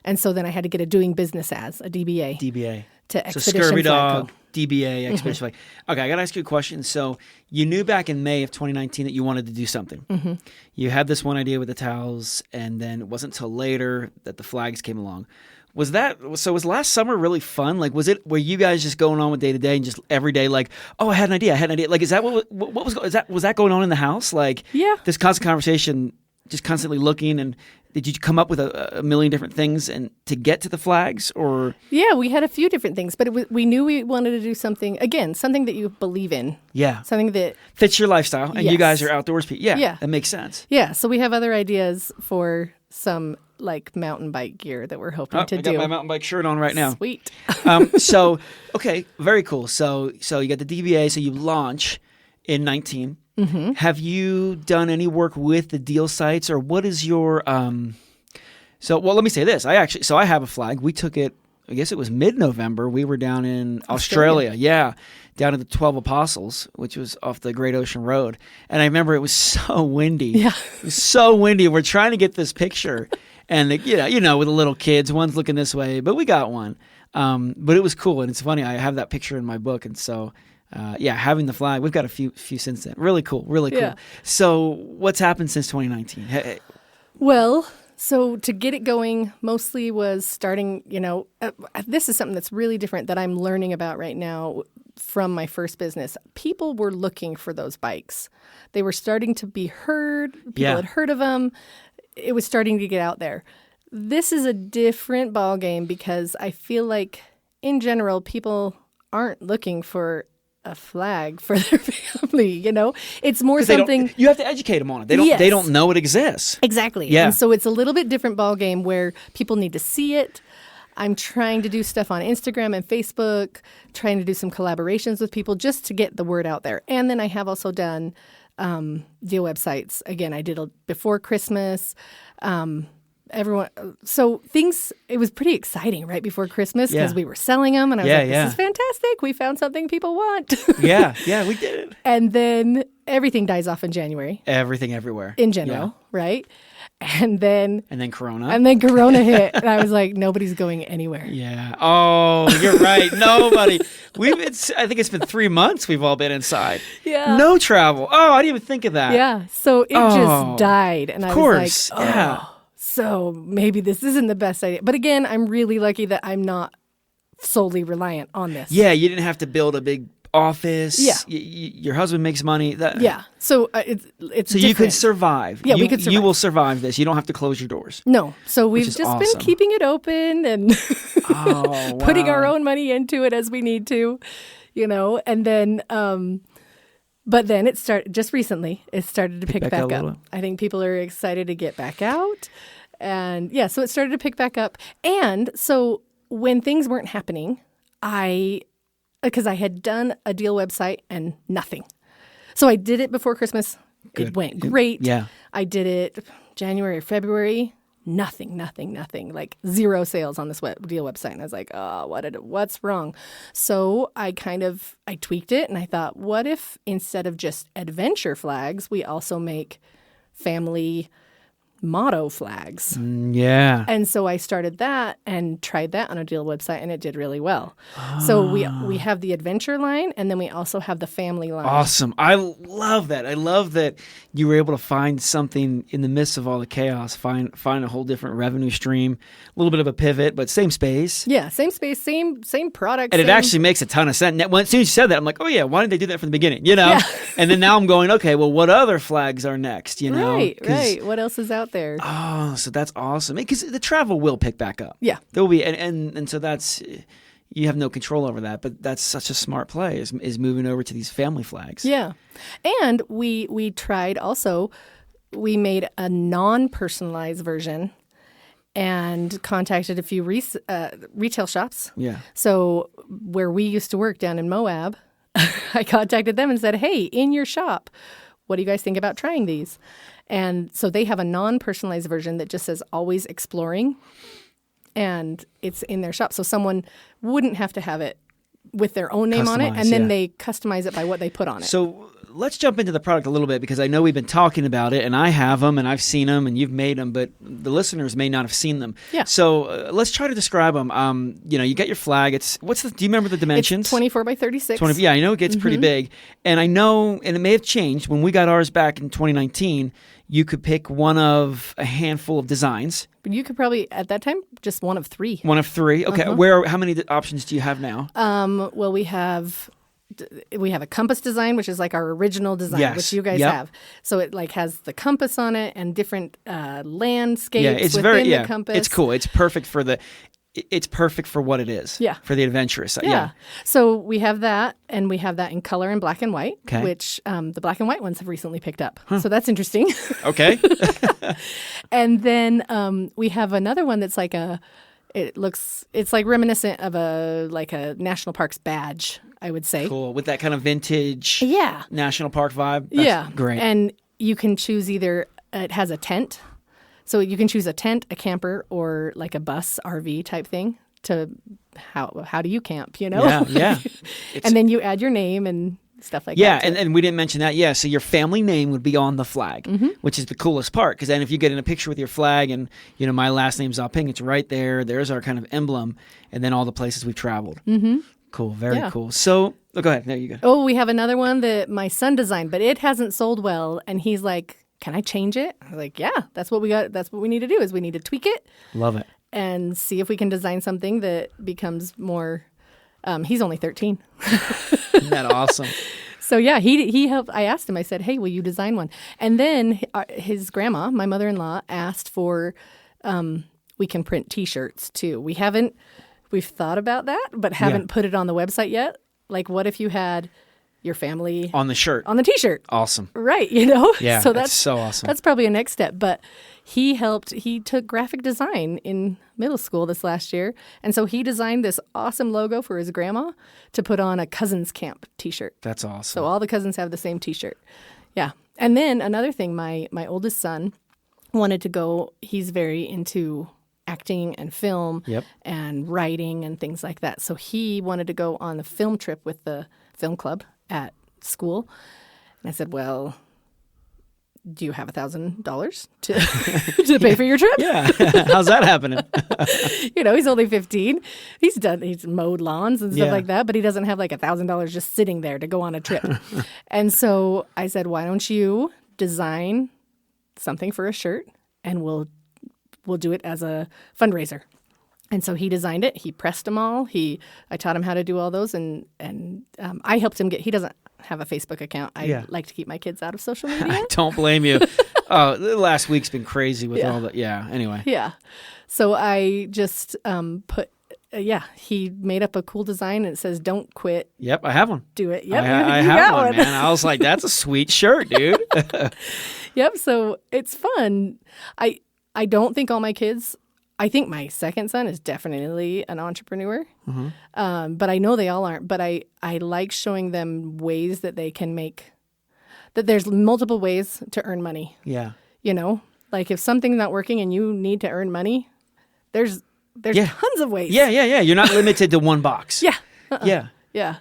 And so then I had to get a doing business as, a DBA. DBA. To So Expedition Scurvy Flag Dog, Co. DBA, Expedition Flag. Okay, I got to ask you a question. So you knew back in May of 2019 that you wanted to do something. You had this one idea with the towels, and then it wasn't until later that the flags came along. Was last summer really fun? Like, were you guys just going on with day to day and just every day like, oh, I had an idea. Like, is that what was that going on in the house? Like, Yeah. this constant conversation, just constantly looking, and did you come up with a million different things and to get to the flags, or? Yeah, we had a few different things, but we knew we wanted to do something, again, something that you believe in. Yeah. Something that Fits your lifestyle, and you Yes. guys are outdoors people. Yeah, Yeah. that makes sense. Yeah, so we have other ideas for some like mountain bike gear that we're hoping Oh, to I do. got my mountain bike shirt on right now. Sweet. So, okay, very cool. So you got the DBA, so you launch in 19. Mm-hmm. Have you done any work with the deal sites, or what is your let me say this. I have a flag. We took it, I guess it was mid-November. We were down in Australia. Yeah. Down at the 12 Apostles, which was off the Great Ocean Road. And I remember it was so windy. Yeah. It was so windy. We're trying to get this picture. And, with the little kids, one's looking this way, but we got one. But it was cool. And it's funny, I have that picture in my book. And so, having the flag, we've got a few since then. Really cool. Really cool. Yeah. So what's happened since 2019? Well, so to get it going, mostly was starting, this is something that's really different that I'm learning about right now from my first business. People were looking for those bikes. They were starting to be heard. People had heard of them. It was starting to get out there. This is a different ballgame because I feel like, in general, people aren't looking for a flag for their family. It's more something you have to educate them on it. They don't know it exists. Exactly. Yeah. And so it's a little bit different ballgame where people need to see it. I'm trying to do stuff on Instagram and Facebook, trying to do some collaborations with people just to get the word out there. And then I have also done deal websites. Again, I did before Christmas. It was pretty exciting right before Christmas because we were selling them. And I was like, this is fantastic. We found something people want. Yeah, we did it. And then everything dies off in January. Everything everywhere. In general, right? And then Corona. And then Corona hit, and I was like, nobody's going anywhere. Yeah. Oh, you're right. Nobody. I think it's been 3 months we've all been inside. Yeah. No travel. Oh, I didn't even think of that. Yeah. So it just died, and I was like, yeah. So maybe this isn't the best idea. But again, I'm really lucky that I'm not solely reliant on this. Yeah, you didn't have to build a big office. Yeah. Your husband makes money. Yeah. So it's so different. you could survive. Yeah, we could survive. You will survive this. You don't have to close your doors. No. So we've is just awesome. been keeping it open and putting our wow. own money into it as we need to, and then but then it started just recently. It started to pick back up. I think people are excited to get back out. And so it started to pick back up. And so when things weren't happening, because I had done a deal website and nothing. So I did it before Christmas. Good. It went great. Yeah. I did it January or February. nothing, like 0 sales on this deal website. And I was like, oh, what's wrong? So I tweaked it, and I thought, what if instead of just adventure flags, we also make family motto flags? Yeah. And so I started that and tried that on a deal website, and it did really well. So we have the adventure line, and then we also have the family line. Awesome. I love that. I love that you were able to find something in the midst of all the chaos, find a whole different revenue stream, a little bit of a pivot, but same space. Yeah, same space, same product. And it actually makes a ton of sense. As soon as you said that, I'm like, oh yeah, why didn't they do that from the beginning? Yeah. And then now I'm going, okay, well, what other flags are next? Right. What else is out there? Oh, so that's awesome. Because the travel will pick back up. Yeah. There will be, and so that's, you have no control over that, but that's such a smart play is moving over to these family flags. Yeah. And we tried also, we made a non-personalized version and contacted a few retail shops. Yeah. So where we used to work down in Moab, I contacted them and said, hey, in your shop, what do you guys think about trying these? And so they have a non-personalized version that just says always exploring, and it's in their shop. So someone wouldn't have to have it with their own name on it, and then they customize it by what they put on it. So let's jump into the product a little bit, because I know we've been talking about it, and I have them, and I've seen them, and you've made them, but the listeners may not have seen them. Yeah. So let's try to describe them. You get your flag. Do you remember the dimensions? It's 24 by 36. Yeah, I know it gets pretty big, and I know, and it may have changed when we got ours back in 2019. You could pick one of a handful of designs. But you could probably, at that time, just one of 3. One of 3. Okay. How many options do you have now? Well, we have a compass design, which is like our original design, which you guys have. So it like has the compass on it and different landscapes within the compass. It's cool. It's perfect for it's perfect for what it is. Yeah. For the adventurous. Yeah. So we have that, and we have that in color and black and white, okay. which the black and white ones have recently picked up. So that's interesting. Okay. And then we have another one that's like it's like reminiscent of a national parks badge, I would say. Cool. With that kind of vintage national park vibe. That's great. And you can choose either, it has a tent. So you can choose a tent, a camper, or like a bus RV type thing to how do you camp, Yeah. And then you add your name and stuff like that. Yeah, and we didn't mention that. Yeah, so your family name would be on the flag, which is the coolest part, because then if you get in a picture with your flag and, my last name's Ping, it's right there. There's our kind of emblem, and then all the places we've traveled. Mm-hmm. Cool, very cool. So, go ahead. There you go. Oh, we have another one that my son designed, but it hasn't sold well, and he's like, can I change it? I was like, yeah, that's what we got. That's what we need to do is we need to tweak it. Love it. And see if we can design something that becomes more, he's only 13. Isn't that awesome? So yeah, he helped. I asked him, I said, hey, will you design one? And then his grandma, my mother-in-law, asked for, we can print T-shirts too. We've thought about that, but haven't put it on the website yet. Like, what if you had your family on the shirt, on the T-shirt? Awesome. Right. Yeah. So that's so awesome. That's probably a next step. But he took graphic design in middle school this last year. And so he designed this awesome logo for his grandma to put on a cousin's camp T-shirt. That's awesome. So all the cousins have the same T-shirt. Yeah. And then another thing, my oldest son wanted to go, he's very into acting and film and writing and things like that. So he wanted to go on the film trip with the film club at school. And I said, well, do you have $1,000 to pay for your trip? Yeah. How's that happening? He's only 15. He's mowed lawns and stuff like that, but he doesn't have like $1,000 just sitting there to go on a trip. And so I said, why don't you design something for a shirt, and we'll do it as a fundraiser. And so he designed it. He pressed them all. I taught him how to do all those, and I helped him he doesn't have a Facebook account. I like to keep my kids out of social media. I don't blame you. The last week's been crazy with all that. Yeah. Anyway. Yeah. So I just put. He made up a cool design, and it says, "Don't quit." Yep, I have one. Do it. Yep, I have one, man. I was like, "That's a sweet shirt, dude." Yep. So it's fun. I don't think all my kids. I think my second son is definitely an entrepreneur, but I know they all aren't. But I like showing them ways that they can that there's multiple ways to earn money. Yeah. Like if something's not working and you need to earn money, there's tons of ways. Yeah. You're not limited to one box. Yeah. Yeah. Yeah.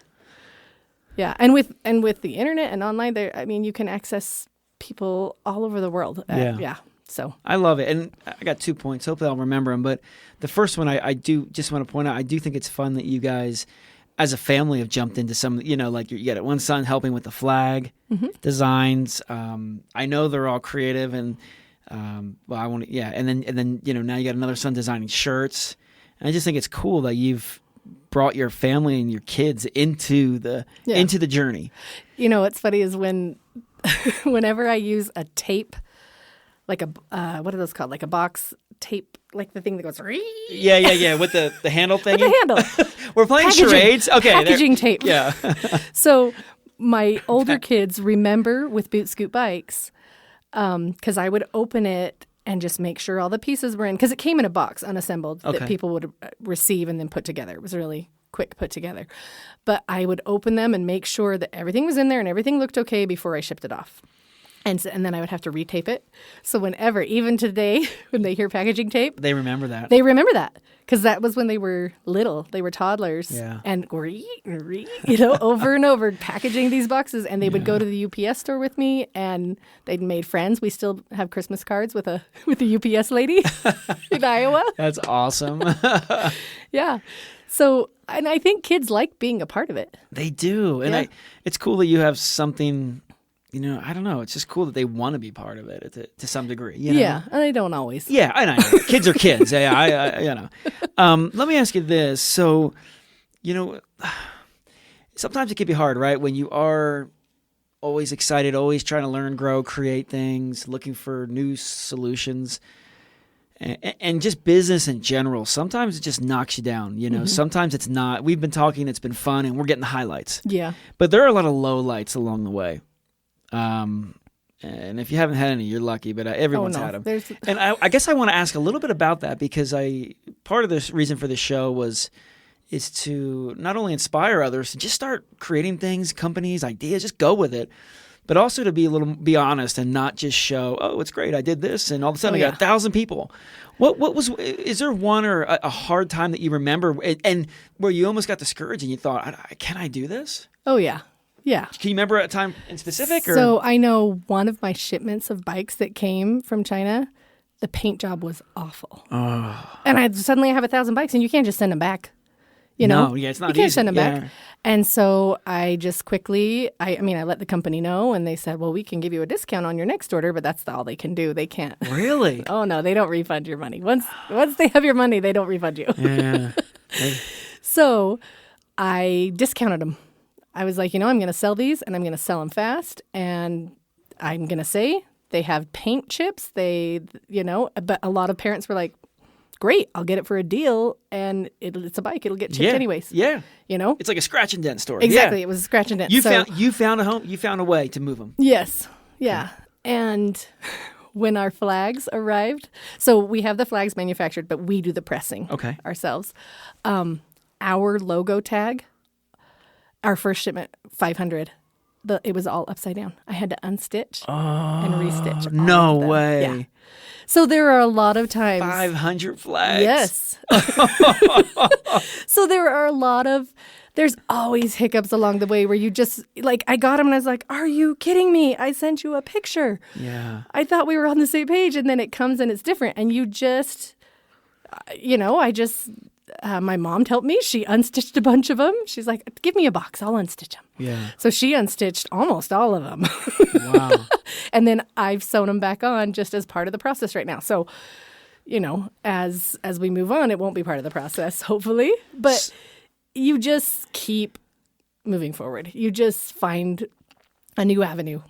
Yeah. And with the internet and online there, I mean, you can access people all over the world. Yeah. So I love it. And I got 2 points. Hopefully I'll remember them. But the first one, I do just want to point out, I do think it's fun that you guys as a family have jumped into some, like you got one son helping with the flag designs. I know they're all creative and, and then, now you got another son designing shirts. And I just think it's cool that you've brought your family and your kids into the journey. What's funny is whenever I use a tape, like what are those called? Like a box tape, like the thing that goes. Yeah. With the handle thing. With the handle. We're playing charades. Okay. Packaging tape. Yeah. So my older kids remember with Boot Scoot bikes, because I would open it and just make sure all the pieces were in, because it came in a box unassembled that people would receive and then put together. It was really quick put together. But I would open them and make sure that everything was in there and everything looked okay before I shipped it off. And then I would have to retape it. So whenever, even today, when they hear packaging tape, they remember that. Because that was when they were little. They were toddlers. Yeah. And over and over packaging these boxes. And they would go to the UPS store with me and they'd made friends. We still have Christmas cards with a UPS lady in Iowa. That's awesome. Yeah. So, and I think kids like being a part of it. They do. And it's cool that you have something... I don't know. It's just cool that they want to be part of it to some degree. Yeah, and they don't always. Yeah, I know. Kids are kids. I let me ask you this. So, sometimes it can be hard, right? When you are always excited, always trying to learn, grow, create things, looking for new solutions, and just business in general. Sometimes it just knocks you down. Sometimes it's not. We've been talking. It's been fun, and we're getting the highlights. Yeah. But there are a lot of lowlights along the way. And if you haven't had any, you're lucky, but everyone's had them. And I guess I want to ask a little bit about that because part of the reason for the show is to not only inspire others to just start creating things, companies, ideas, just go with it, but also to be honest and not just show, oh, it's great, I did this, and all of a sudden I got 1,000 people. Is there one or a hard time that you remember and where you almost got discouraged and you thought, can I do this? Oh, yeah. Yeah. Can you remember a time in specific? Or? So I know one of my shipments of bikes that came from China, the paint job was awful. Oh. And I suddenly have 1,000 bikes and you can't just send them back. No, it's not easy. You can't send them back. And so I just quickly, I let the company know and they said, well, we can give you a discount on your next order, but that's all they can do. They can't. Really? Oh, no, they don't refund your money. Once they have your money, they don't refund you. Yeah. So I discounted them. I was like, I'm going to sell these and I'm going to sell them fast. And I'm going to say they have paint chips. But a lot of parents were like, great, I'll get it for a deal. And it's a bike. It'll get chipped anyways. Yeah. It's like a scratch and dent store. Exactly. Yeah. It was a scratch and dent. You found a home. You found a way to move them. Yes. Yeah. Okay. And when our flags arrived, so we have the flags manufactured, but we do the pressing ourselves. Our logo tag, our first shipment, 500. It was all upside down. I had to unstitch and restitch. No way. Yeah. So there are a lot of times. 500 flags. Yes. So there are there's always hiccups along the way where you just, I got them and I was like, are you kidding me? I sent you a picture. Yeah. I thought we were on the same page and then it comes and it's different. And you just, my mom helped me. She unstitched a bunch of them. She's like, give me a box. I'll unstitch them. Yeah. So she unstitched almost all of them. Wow. And then I've sewn them back on just as part of the process right now. So, as we move on, it won't be part of the process, hopefully. But you just keep moving forward. You just find a new avenue.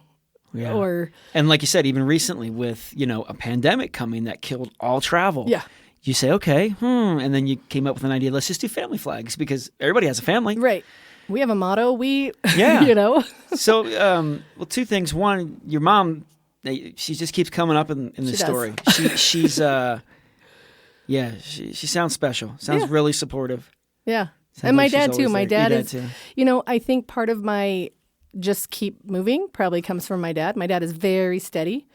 Yeah. And like you said, even recently with, a pandemic coming that killed all travel. Yeah. You say, okay, and then you came up with an idea, let's just do family flags because everybody has a family. Right. We have a motto. So, two things. One, your mom, she just keeps coming up in the story. She sounds special. Sounds really supportive. Yeah. Sounds and my like dad she's too. always My there. dad is, too. I think part of my just keep moving probably comes from my dad. My dad is very steady.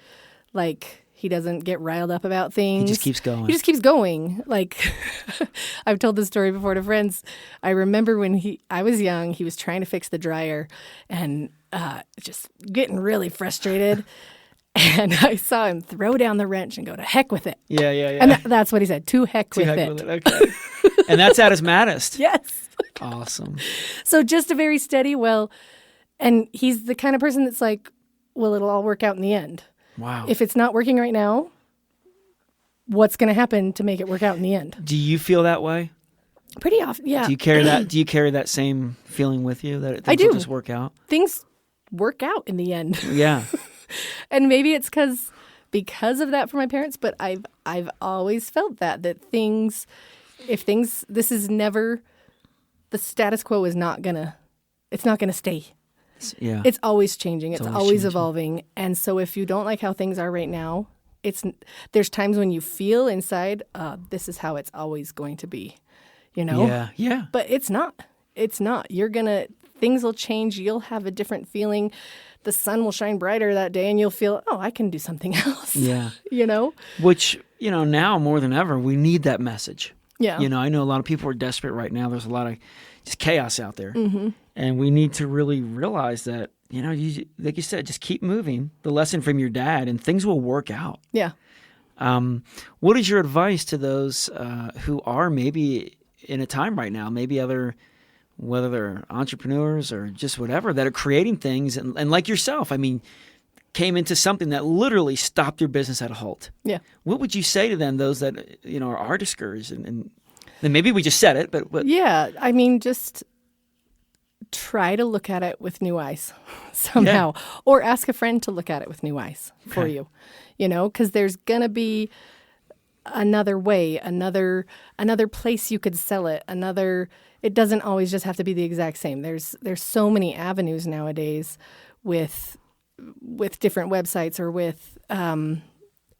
He doesn't get riled up about things. He just keeps going. He just keeps going. Like, I've told this story before to friends. I remember when I was young, he was trying to fix the dryer and just getting really frustrated. And I saw him throw down the wrench and go, to heck with it. Yeah. And that's what he said, to heck with it. Okay. And that's at his maddest. Yes. Awesome. So just a very steady, and he's the kind of person that's like, well, it'll all work out in the end. Wow. If it's not working right now, what's going to happen to make it work out in the end? Do you feel that way? Pretty often, yeah. Do you carry that? Do you carry that same feeling with you that things will just work out? Things work out in the end. Yeah. And maybe it's because of that for my parents, but I've always felt that this is never, the status quo is not gonna stay. Yeah. It's always changing. It's always changing. evolving. And so if you don't like how things are right now, there's times when you feel inside, this is how it's always going to be, Yeah. But it's not. It's not. Things will change. You'll have a different feeling. The sun will shine brighter that day and you'll feel, I can do something else. Yeah. Which, now more than ever, we need that message. Yeah. I know a lot of people are desperate right now. There's a lot of just chaos out there. Mm-hmm. And we need to really realize that, like you said, just keep moving. The lesson from your dad, and things will work out. Yeah. What is your advice to those who are maybe in a time right now, whether they're entrepreneurs or just whatever, that are creating things and like yourself, came into something that literally stopped your business at a halt? Yeah. What would you say to them, those that, are discouraged? And maybe we just said it, but. Yeah. Just try to look at it with new eyes somehow, or ask a friend to look at it with new eyes for you, because there's going to be another way, another place you could sell it, it doesn't always just have to be the exact same. There's so many avenues nowadays with different websites or with,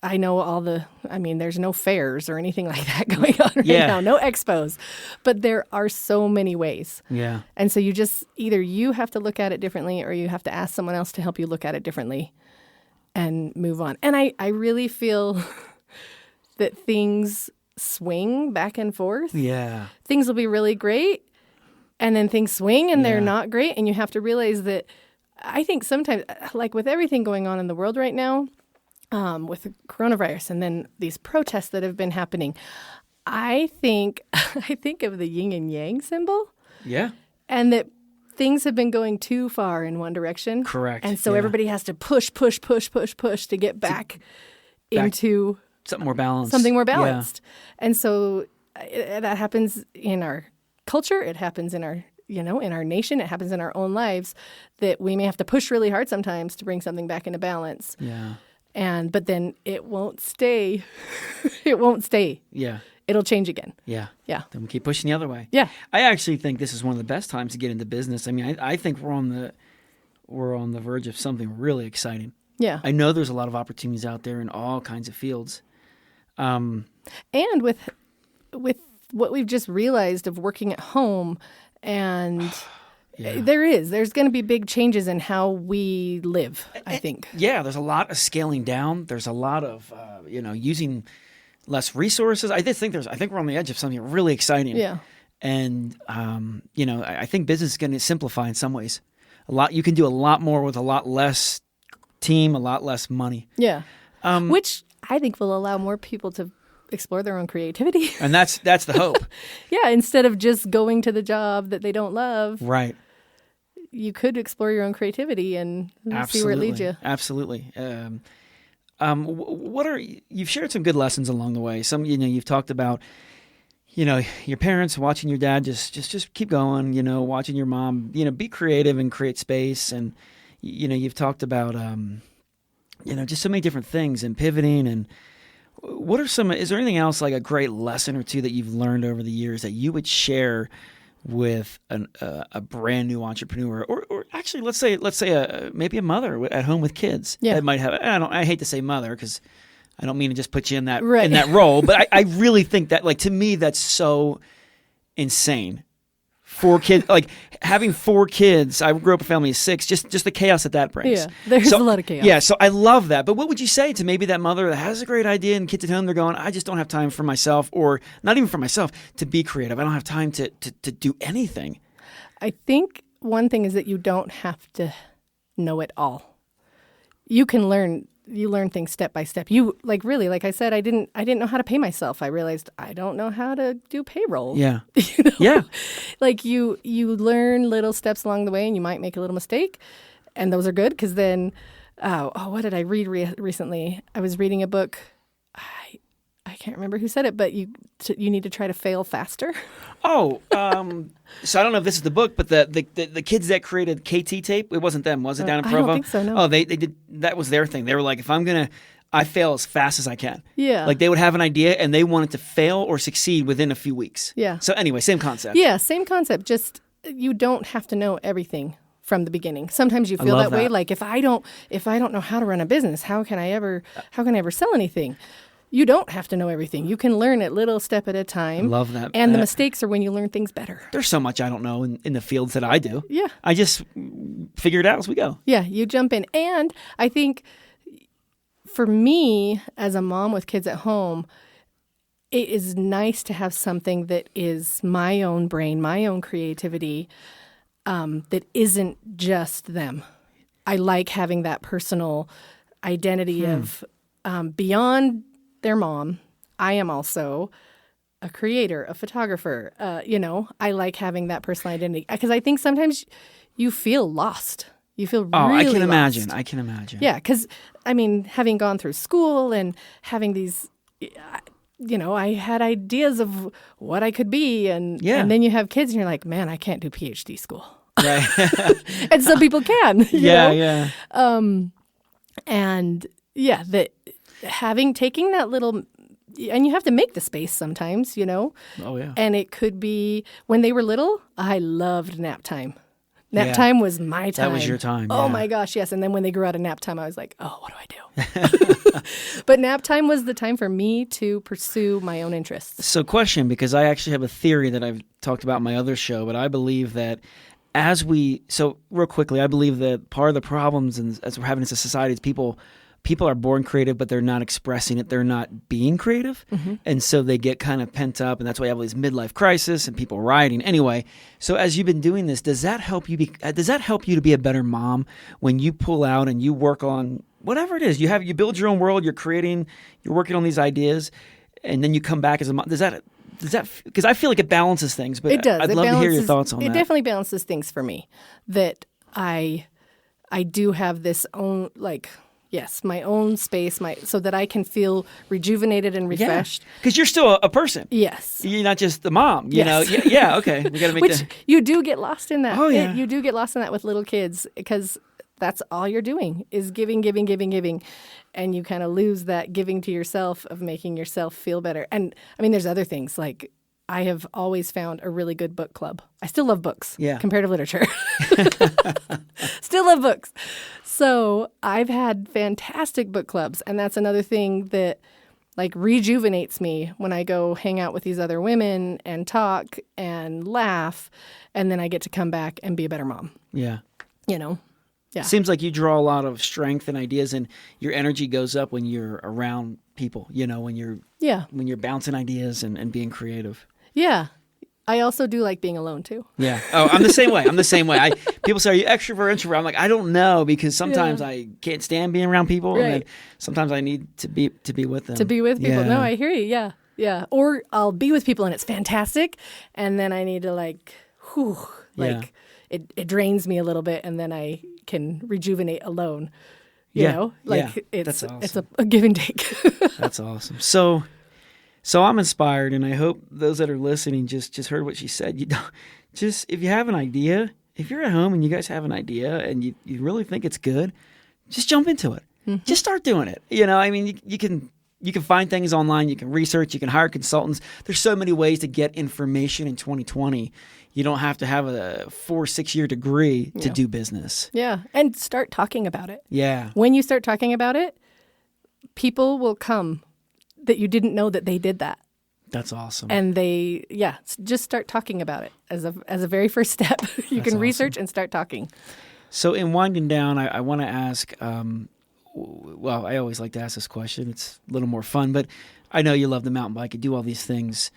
I know there's no fairs or anything like that going on right now, no expos, but there are so many ways. Yeah. And so either you have to look at it differently or you have to ask someone else to help you look at it differently and move on. And I really feel that things swing back and forth. Yeah. Things will be really great and then things swing and they're not great. And you have to realize that I think sometimes, like with everything going on in the world right now, with the coronavirus and then these protests that have been happening, I think of the yin and yang symbol. Yeah. And that things have been going too far in one direction. Correct. And so everybody has to push to get back into something more balanced. Yeah. And so that happens in our culture. It happens in our, in our nation. It happens in our own lives, that we may have to push really hard sometimes to bring something back into balance. Yeah. But then it won't stay. It won't stay. Yeah. It'll change again. Yeah. Yeah. Then we keep pushing the other way. Yeah. I actually think this is one of the best times to get into business. I think we're on the verge of something really exciting. Yeah. I know there's a lot of opportunities out there in all kinds of fields. And with what we've just realized of working at home, and there's going to be big changes in how we live, I think. Yeah, there's a lot of scaling down. There's a lot of using less resources. I think we're on the edge of something really exciting. Yeah. And I think business is going to simplify in some ways. You can do a lot more with a lot less team, a lot less money. Yeah. Which I think will allow more people to explore their own creativity. And that's the hope. Yeah, instead of just going to the job that they don't love. Right. You could explore your own creativity and see where it leads you. Absolutely. You've shared some good lessons along the way. Some, you've talked about, your parents watching your dad just keep going, watching your mom, be creative and create space. And, you've talked about, just so many different things and pivoting. And is there anything else, like a great lesson or two that you've learned over the years that you would share with a brand new entrepreneur, or actually, let's say maybe a mother at home with kids that might have? I hate to say mother because I don't mean to just put you in that in that role, but I really think that, like, to me, that's so insane 4 kids, like having 4 kids. I grew up in a family of 6. Just the chaos that brings. Yeah, there's a lot of chaos. Yeah, so I love that. But what would you say to maybe that mother that has a great idea and kids at home? They're going, I just don't have time for myself, or not even for myself, to be creative. I don't have time to do anything. I think one thing is that you don't have to know it all. You can learn. You learn things step by step. You really, like I said, I didn't know how to pay myself. I realized I don't know how to do payroll. Yeah. Yeah. Like you learn little steps along the way, and you might make a little mistake, and those are good because then, what did I read recently? I was reading a book. I can't remember who said it, but you need to try to fail faster. Oh, so I don't know if this is the book, but the kids that created KT tape, it wasn't them, was it, down in Provo? I don't think so, no. Oh, they did. That was their thing. They were like, if I fail as fast as I can. Yeah. Like they would have an idea and they wanted to fail or succeed within a few weeks. Yeah. So anyway, same concept. Yeah, same concept. Just you don't have to know everything from the beginning. Sometimes you feel that way. Like if I don't know how to run a business, how can I ever sell anything? You don't have to know everything. You can learn it little step at a time. I love that. And the mistakes are when you learn things better. There's so much I don't know in the fields that I do. Yeah. I just figure it out as we go. Yeah, you jump in. And I think for me, as a mom with kids at home, it is nice to have something that is my own brain, my own creativity, that isn't just them. I like having that personal identity of beyond their mom. I am also a creator, a photographer. I like having that personal identity because I think sometimes you feel lost. You feel really I can lost. imagine. I can imagine. Yeah, because, having gone through school and having these, I had ideas of what I could be. And then you have kids and you're like, man, I can't do PhD school. Right. And some people can. Yeah. Taking that little, and you have to make the space sometimes, Oh, yeah. And it could be, when they were little, I loved nap time. Nap time was my time. That was your time. Oh my gosh, yes. And then when they grew out of nap time, I was like, oh, what do I do? But nap time was the time for me to pursue my own interests. So question, because I actually have a theory that I've talked about in my other show, but I believe that real quickly, I believe that part of the problems as we're having as a society is people are born creative, but they're not expressing it. They're not being creative. Mm-hmm. And so they get kind of pent up, and that's why you have all these midlife crisis and people rioting. Anyway, so as you've been doing this, does that help you to be a better mom when you pull out and you work on whatever it is? You build your own world, you're working on these ideas, and then you come back as a mom. Does that because I feel like it balances things, but it does. I'd love to hear your thoughts on that. It definitely balances things for me, that I do have this own, my own space, so that I can feel rejuvenated and refreshed. Because you're still a person. Yes. You're not just the mom, you know? Yes. Yeah, okay. We got to make Which you do get lost in that. Oh, yeah. You do get lost in that with little kids because that's all you're doing is giving. And you kind of lose that giving to yourself of making yourself feel better. And, there's other things, like I have always found a really good book club. I still love books. Yeah. Comparative literature. Still love books. So I've had fantastic book clubs. And that's another thing that rejuvenates me when I go hang out with these other women and talk and laugh. And then I get to come back and be a better mom. Yeah. Yeah. Seems like you draw a lot of strength and ideas, and your energy goes up when you're around people, when you're bouncing ideas and being creative. Yeah. I also do like being alone too. Yeah. Oh, I'm the same way. People say, are you extrovert, introvert? I'm like, I don't know, because sometimes I can't stand being around people. Right. And then sometimes I need to be with them. To be with people. Yeah. No, I hear you. Yeah. Yeah. Or I'll be with people and it's fantastic. And then I need to it drains me a little bit, and then I can rejuvenate alone. You know? It's awesome. It's a give and take. That's awesome. So I'm inspired, and I hope those that are listening just heard what she said. If you have an idea, if you're at home and you guys have an idea and you really think it's good, just jump into it. Mm-hmm. Just start doing it. You can find things online. You can research. You can hire consultants. There's so many ways to get information in 2020. You don't have to have a 4-6 year degree to do business. Yeah, and start talking about it. Yeah. When you start talking about it, people will come that you didn't know that they did that. That's awesome. And they, just start talking about it as a very first step. You can research and start talking. So in winding down, I want to ask, well, I always like to ask this question. It's a little more fun, but I know you love the mountain bike. You do all these things.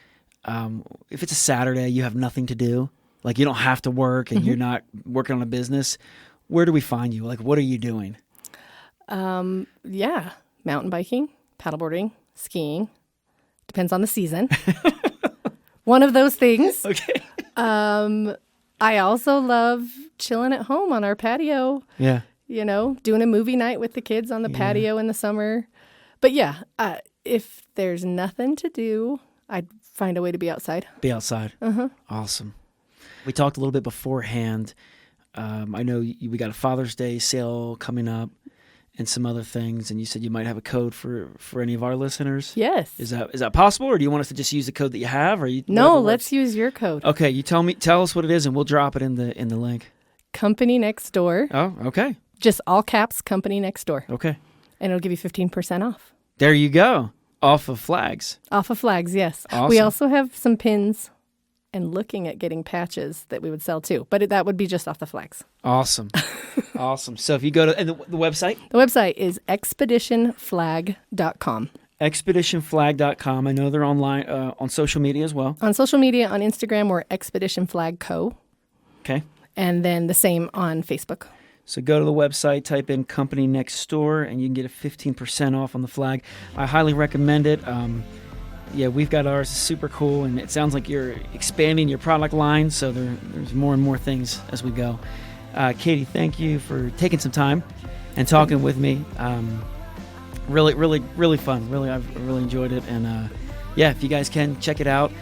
If it's a Saturday, you have nothing to do, like you don't have to work and you're not working on a business, where do we find you? Like, what are you doing? Mountain biking, paddleboarding, skiing. Depends on the season. One of those things. Okay. I also love chilling at home on our patio. Yeah. You know, doing a movie night with the kids on the patio in the summer. But if there's nothing to do, I'd find a way to be outside. Be outside. Awesome. We talked a little bit beforehand. I know we got a Father's Day sale coming up and some other things, and you said you might have a code for any of our listeners. Yes. Is that possible, or do you want us to just use the code that you have? Or No, let's use your code. Okay, you tell us what it is, and we'll drop it in the link. Company Next Door. Oh, okay. Just all caps, Company Next Door. Okay. And it'll give you 15% off. There you go. Off of flags. Off of flags, yes. Awesome. We also have some pins and looking at getting patches that we would sell too, but that would be just off the flags. Awesome. Awesome. So if you go to and the website? The website is expeditionflag.com. Expeditionflag.com. I know they're online on social media as well. On social media, on Instagram, we're Expedition Flag Co. Okay. And then the same on Facebook. So go to the website, type in Company Next Door, and you can get a 15% off on the flag. I highly recommend it. We've got ours. It's super cool, and it sounds like you're expanding your product line, so there's more and more things as we go. Katie, thank you for taking some time and talking with me. Really, really, really fun. Really, I've really enjoyed it, and if you guys can check it out.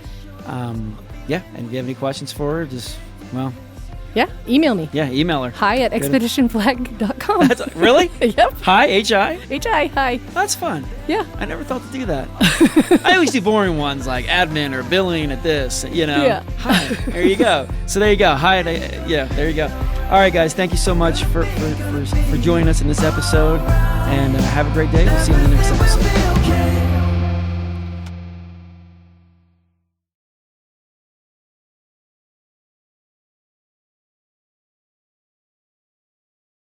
And if you have any questions for her, just email me. Yeah, email her. hi@expeditionflag.com. Really? Yep. Hi, H-I? H-I, hi. That's fun. Yeah. I never thought to do that. I always do boring ones like admin or billing at this, Yeah. Hi, there you go. So there you go. Hi, there you go. All right, guys, thank you so much for joining us in this episode, and have a great day. We'll see you on the next episode.